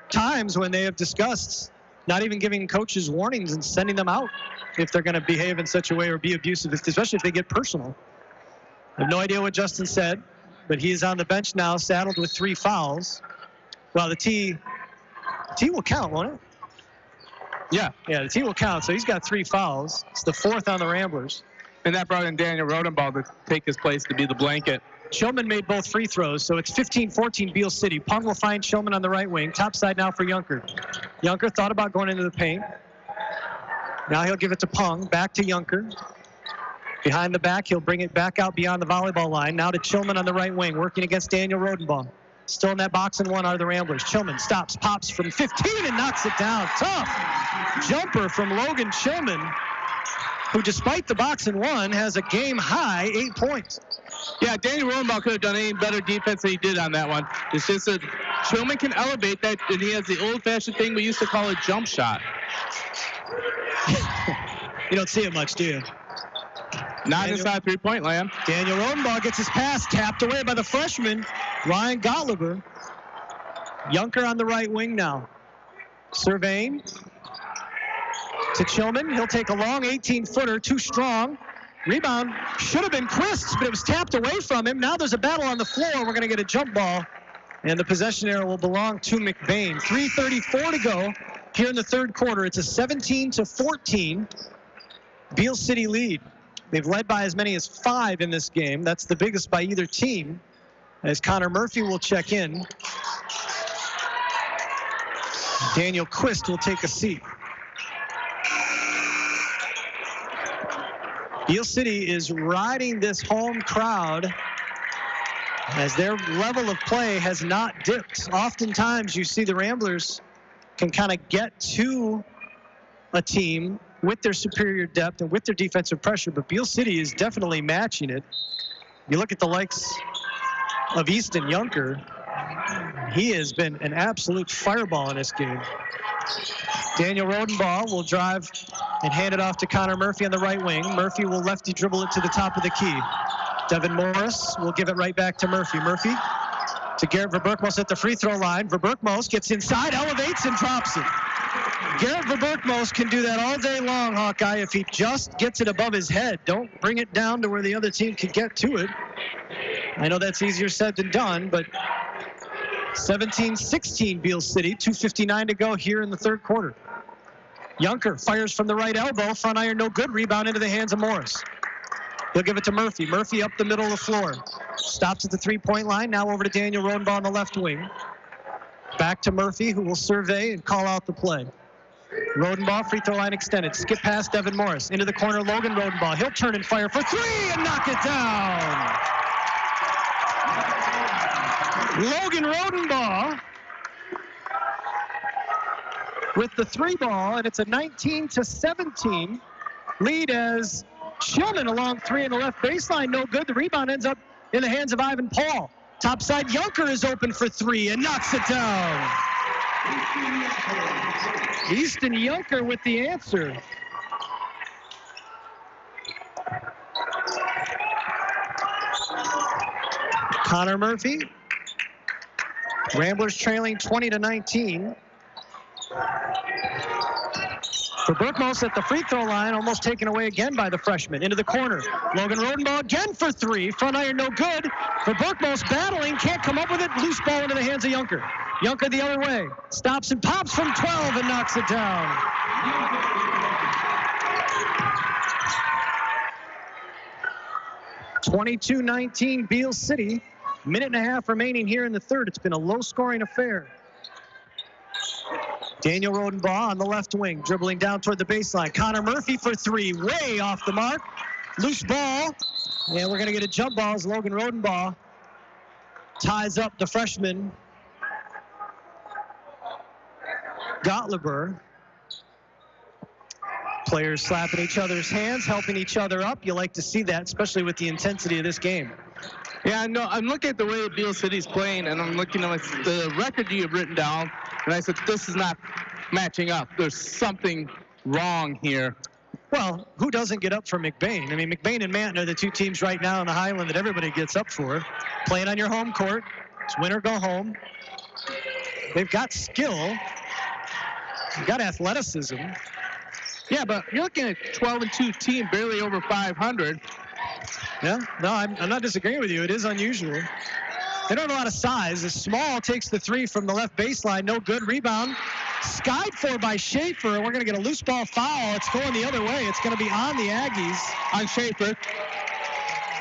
times when they have discussed not even giving coaches warnings and sending them out if they're going to behave in such a way or be abusive, especially if they get personal. I have no idea what Justin said, but he is on the bench now, saddled with 3 fouls. Well, the tee will count, won't it? Yeah, the tee will count. So he's got 3 fouls. It's the 4th on the Ramblers. And that brought in Daniel Rodenbaugh to take his place to be the blanket. Chillman made both free throws, so it's 15-14 Beale City. Pung will find Chillman on the right wing. Top side now for Junker. Junker thought about going into the paint. Now he'll give it to Pung. Back to Junker. Behind the back, he'll bring it back out beyond the volleyball line. Now to Chillman on the right wing, working against Daniel Rodenbaugh. Still in that box and one are the Ramblers. Chillman stops, pops from 15 and knocks it down. Tough jumper from Logan Chillman, who despite the box and one has a game high 8 points. Yeah, Daniel Rodenbaugh could have done any better defense than he did on that one. It's just that Chillman can elevate that, and he has the old-fashioned thing we used to call a jump shot. You don't see it much, do you? Not inside three-point land. Daniel Rodenbaugh gets his pass tapped away by the freshman, Ryan Gottlieb. Junker on the right wing now. Surveying to Chillman. He'll take a long 18-footer, too strong. Rebound should have been Quist's, but it was tapped away from him. Now there's a battle on the floor. We're going to get a jump ball, and the possession arrow will belong to McBain. 3:34 to go here in the third quarter. It's a 17-14 Beale City lead. They've led by as many as 5 in this game. That's the biggest by either team. As Connor Murphy will check in, Daniel Quist will take a seat. Beale City is riding this home crowd as their level of play has not dipped. Oftentimes you see the Ramblers can kind of get to a team with their superior depth and with their defensive pressure, but Beale City is definitely matching it. You look at the likes of Easton Junker, he has been an absolute fireball in this game. Daniel Rodenbaugh will drive and hand it off to Connor Murphy on the right wing. Murphy will lefty dribble it to the top of the key. Devin Morris will give it right back to Murphy. Murphy to Garrett Verberkmos at the free throw line. Verberkmos gets inside, elevates, and drops it. Garrett Verberkmos can do that all day long, Hawkeye, if he just gets it above his head. Don't bring it down to where the other team can get to it. I know that's easier said than done, but 17-16 Beale City, 2:59 to go here in the third quarter. Junker fires from the right elbow, front iron no good, rebound into the hands of Morris. He'll give it to Murphy. Murphy up the middle of the floor. Stops at the three-point line, now over to Daniel Rodenbaugh on the left wing. Back to Murphy, who will survey and call out the play. Rodenbaugh, free throw line extended. Skip past Devin Morris. Into the corner, Logan Rodenbaugh. He'll turn and fire for 3 and knock it down. Logan Rodenbaugh with the 3 ball, and it's a 19-17 lead as Shillman along 3 in the left baseline. No good. The rebound ends up in the hands of Ivan Paul. Topside Junker is open for 3 and knocks it down. Easton Junker with the answer. Connor Murphy. Ramblers trailing 20-19. Verberkmos at the free throw line, almost taken away again by the freshman. Into the corner. Logan Rodenbaugh again for 3. Front iron no good. Verberkmos battling, can't come up with it. Loose ball into the hands of Junker. Junker the other way. Stops and pops from 12 and knocks it down. (22-19) Beale City. Minute and a half remaining here in the third. It's been a low-scoring affair. Daniel Rodenbaugh on the left wing, dribbling down toward the baseline. Connor Murphy for 3, way off the mark. Loose ball, and we're going to get a jump ball as Logan Rodenbaugh ties up the freshman, Gottliber. Players slapping each other's hands, helping each other up. You like to see that, especially with the intensity of this game. Yeah, no, I'm looking at the way Beale City's playing, and I'm looking at the record you have written down, and I said, this is not matching up. There's something wrong here. Well, who doesn't get up for McBain? I mean, McBain and Manton are the 2 teams right now in the Highland that everybody gets up for. Playing on your home court. It's win or go home. They've got skill. They've got athleticism. Yeah, but you're looking at a 12-2 team, barely over 500. Yeah, no, I'm not disagreeing with you. It is unusual. They don't have a lot of size. The Small takes the 3 from the left baseline. No good. Rebound. Skied for by Schaefer, and we're going to get a loose ball foul. It's going the other way. It's going to be on the Aggies. On Schaefer.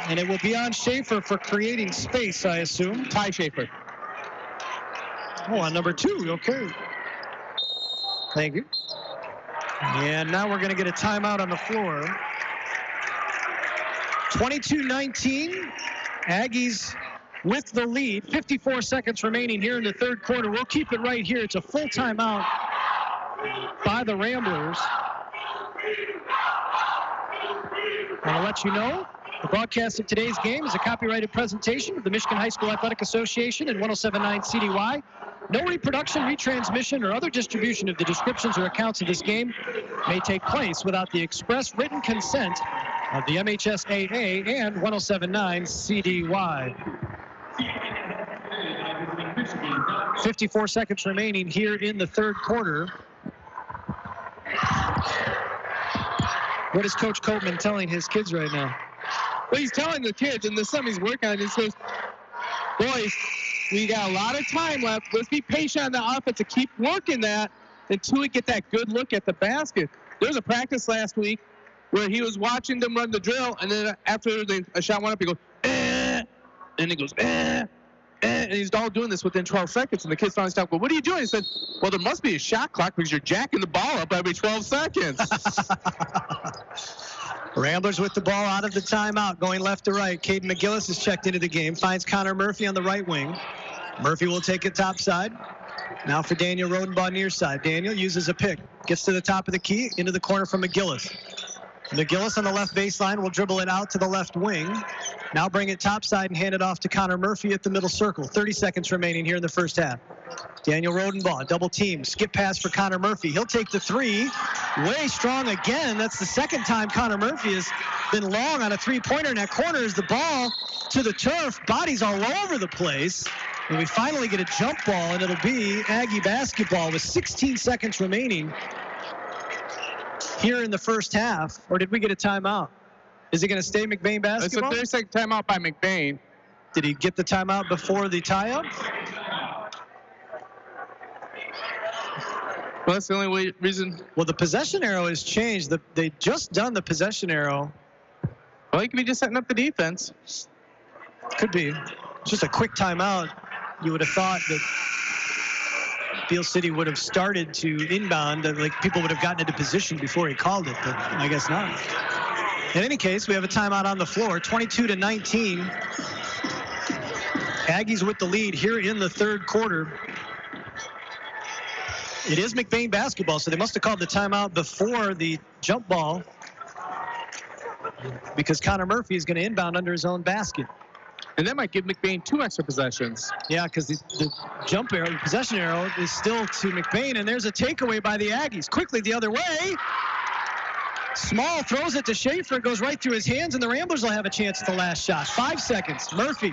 And it will be on Schaefer for creating space, I assume. Ty Schaefer. Oh, on number 2. Okay. Thank you. And now we're going to get a timeout on the floor. 22-19. Aggies with the lead. 54 seconds remaining here in the third quarter. We'll keep it right here. It's a full timeout by the Ramblers. I want to let you know, the broadcast of today's game is a copyrighted presentation of the Michigan High School Athletic Association and 107.9 CDY. No reproduction, retransmission, or other distribution of the descriptions or accounts of this game may take place without the express written consent of the MHSAA and 107.9 CDY. 54 seconds remaining here in the third quarter. What is Coach Copeman telling his kids right now? Well, he's telling the kids, and this is something he's working on. He says, boys, we got a lot of time left. Let's be patient on the offense to keep working that. until we get that good look at the basket. There was a practice last week where he was watching them run the drill, and then after a shot went up, he goes, and he goes, and he's all doing this within 12 seconds. And the kids finally stopped. Well, what are you doing? He said, well, there must be a shot clock because you're jacking the ball up every 12 seconds. Ramblers with the ball out of the timeout, going left to right. Caden McGillis is checked into the game, finds Connor Murphy on the right wing. Murphy will take it top side. Now for Daniel Rodenbaugh near side. Daniel uses a pick, gets to the top of the key, into the corner from McGillis. McGillis on the left baseline will dribble it out to the left wing. Now bring it topside and hand it off to Connor Murphy at the middle circle. 30 seconds remaining here in the first half. Daniel Rodenbaugh, double team, skip pass for Connor Murphy. He'll take the three, way strong again. That's the second time Connor Murphy has been long on a three-pointer, and that corner is the ball to the turf. Bodies all over the place. And we finally get a jump ball, and it'll be Aggie basketball with 16 seconds remaining here in the first half. Or did we get a timeout? Is it going to stay McBain basketball? It's a 30-second timeout by McBain. Did he get the timeout before the tie-up? Well, that's the only reason. Well, the possession arrow has changed. They just done the possession arrow. Well, he could be just setting up the defense. Could be. Just a quick timeout. You would have thought that Beal City would have started to inbound, like people would have gotten into position before he called it, but I guess not. In any case, we have a timeout on the floor, 22-19. Aggies with the lead here in the third quarter. It is McBain basketball, so they must have called the timeout before the jump ball because Connor Murphy is going to inbound under his own basket. And that might give McBain 2 extra possessions. Yeah, because the jump arrow, the possession arrow, is still to McBain, and there's a takeaway by the Aggies. Quickly the other way. Small throws it to Schaefer. It goes right through his hands, and the Ramblers will have a chance at the last shot. 5 seconds. Murphy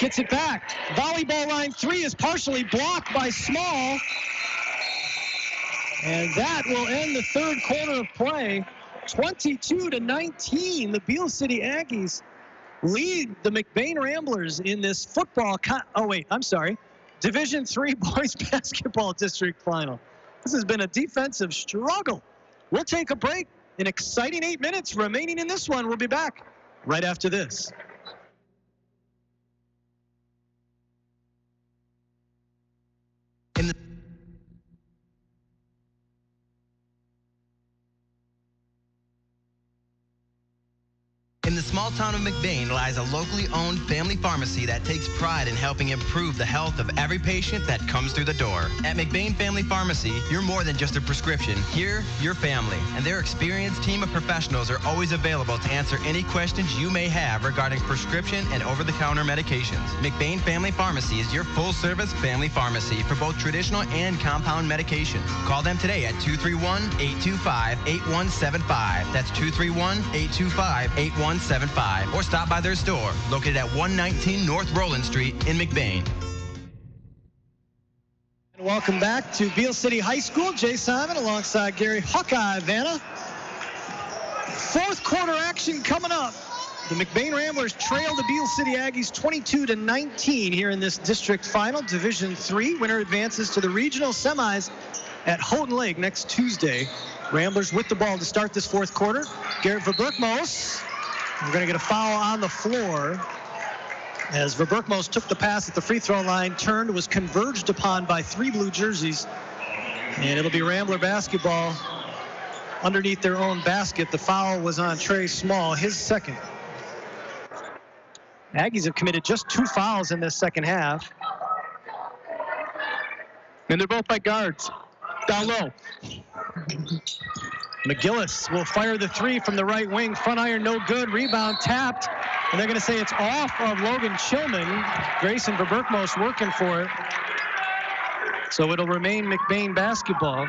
gets it back. Volleyball line 3 is partially blocked by Small. And that will end the third quarter of play. 22-19. The Beal City Aggies lead the McBain Ramblers in this football. Division III boys basketball district final. This has been a defensive struggle. We'll take a break. An exciting 8 minutes remaining in this one. We'll be back right after this. In the small town of McBain lies a locally owned family pharmacy that takes pride in helping improve the health of every patient that comes through the door. At McBain Family Pharmacy, you're more than just a prescription. Here, you're family, and their experienced team of professionals are always available to answer any questions you may have regarding prescription and over-the-counter medications. McBain Family Pharmacy is your full-service family pharmacy for both traditional and compound medications. Call them today at 231-825-8175. That's 231-825-8175. Or stop by their store, located at 119 North Roland Street in McBain. And welcome back to Beal City High School. Jay Simon alongside Gary Hawkeye Vanna. Fourth quarter action coming up. The McBain Ramblers trail the Beal City Aggies 22-19 here in this district final. Division III winner advances to the regional semis at Houghton Lake next Tuesday. Ramblers with the ball to start this fourth quarter. Garrett Verberkmos. We're going to get a foul on the floor as Verberkmos took the pass at the free throw line, turned, was converged upon by 3 blue jerseys, and it'll be Rambler basketball underneath their own basket. The foul was on Trey Small, his second. Aggies have committed just 2 fouls in this second half. And they're both by guards. Down low. McGillis will fire the 3 from the right wing. Front iron, no good. Rebound tapped. And they're going to say it's off of Logan Chillman. Grayson Verberkmos working for it. So it'll remain McBain basketball.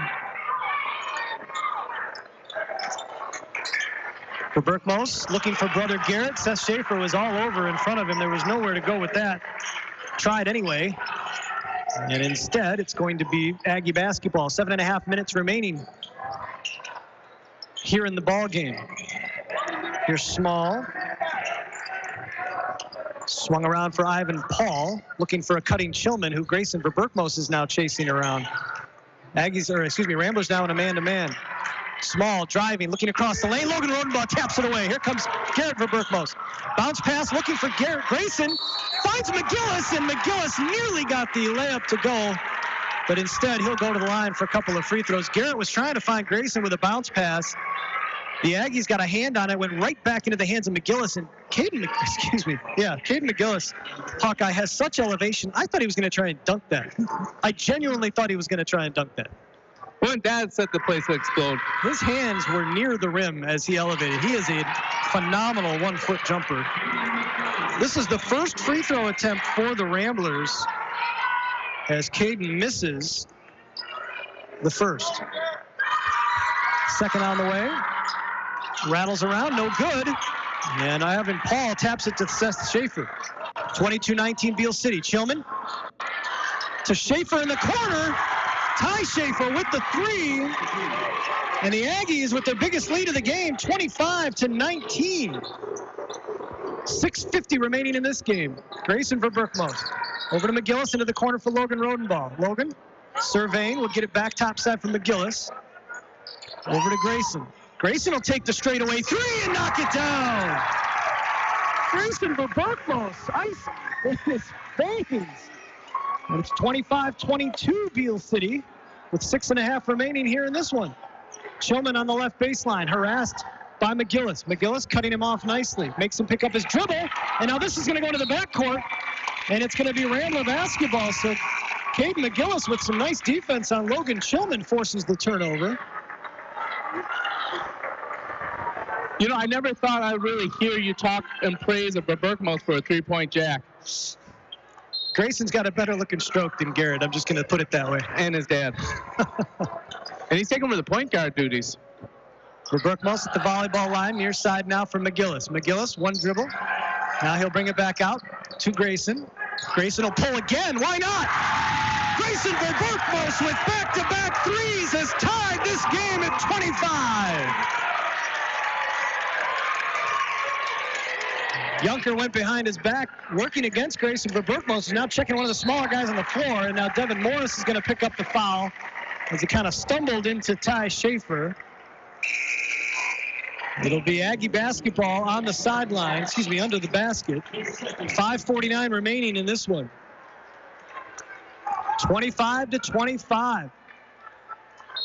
Verberkmos looking for brother Garrett. Seth Schaefer was all over in front of him. There was nowhere to go with that. Tried anyway. And instead, it's going to be Aggie basketball. 7.5 minutes remaining here in the ball game. Here's Small. Swung around for Ivan Paul, looking for a cutting Chillman, who Grayson Verberkmos is now chasing around. Ramblers now in a man-to-man. Small, driving, looking across the lane. Logan Rodenbaugh taps it away. Here comes Garrett Verberkmos. Bounce pass, looking for Garrett. Grayson finds McGillis, and McGillis nearly got the layup to go. But instead, he'll go to the line for a couple of free throws. Garrett was trying to find Grayson with a bounce pass. The Aggies got a hand on it, went right back into the hands of McGillis. And Caden McGillis, Hawkeye, has such elevation. I thought he was going to try and dunk that. I genuinely thought he was going to try and dunk that. When Dad set the place to explode. His hands were near the rim as he elevated. He is a phenomenal one-foot jumper. This is the first free throw attempt for the Ramblers as Caden misses the first. Second on the way. Rattles around, no good. And Ivan Paul taps it to Seth Schaefer. 22-19 Beal City. Chillman to Schaefer in the corner. Ty Schaefer with the three. And the Aggies with their biggest lead of the game, 25-19. 6:50 remaining in this game. Grayson Verberkmos. Over to McGillis into the corner for Logan Rodenbaugh. Logan surveying, will get it back topside from McGillis. Over to Grayson. Grayson will take the straightaway three and knock it down. Grayson Verberkmos, ice in his veins. And it's 25-22 Beal City with 6.5 remaining here in this one. Chillman on the left baseline, harassed by McGillis. McGillis cutting him off nicely, makes him pick up his dribble. And now this is going to go to the backcourt, and it's going to be Rambler basketball. So Caden McGillis with some nice defense on Logan Chillman forces the turnover. You know, I never thought I'd really hear you talk and praise of Verberkmos for a three-point jack. Grayson's got a better looking stroke than Garrett. I'm just going to put it that way. And his dad. And he's taking over the point guard duties. Verberkmos at the volleyball line, near side now for McGillis. McGillis, one dribble. Now he'll bring it back out to Grayson. Grayson will pull again. Why not? Grayson Verberkmos with back-to-back threes has tied this game at 25. Junker went behind his back, working against Grayson Verberkmos, is now checking one of the smaller guys on the floor, and now Devin Morris is going to pick up the foul as he kind of stumbled into Ty Schaefer. It'll be Aggie basketball on the sideline, under the basket. 5:49 remaining in this one. 25-25.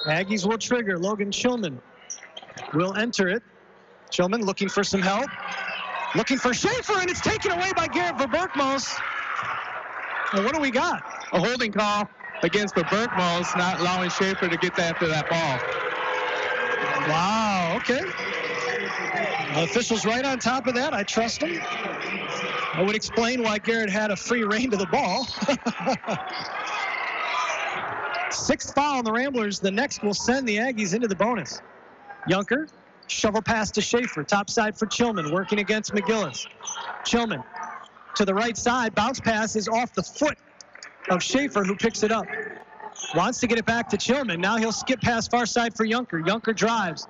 Aggies will trigger. Logan Chillman will enter it. Chillman looking for some help. Looking for Schaefer, and it's taken away by Garrett Verberkmos. And what do we got? A holding call against Verberkmos, not allowing Schaefer to get after that ball. Wow, okay. The official's right on top of that. I trust him. I would explain why Garrett had a free rein to the ball. Sixth foul on the Ramblers. The next will send the Aggies into the bonus. Junker. Shovel pass to Schaefer, top side for Chillman, working against McGillis. Chillman to the right side, bounce pass is off the foot of Schaefer, who picks it up. Wants to get it back to Chillman. Now he'll skip past far side for Junker. Junker drives,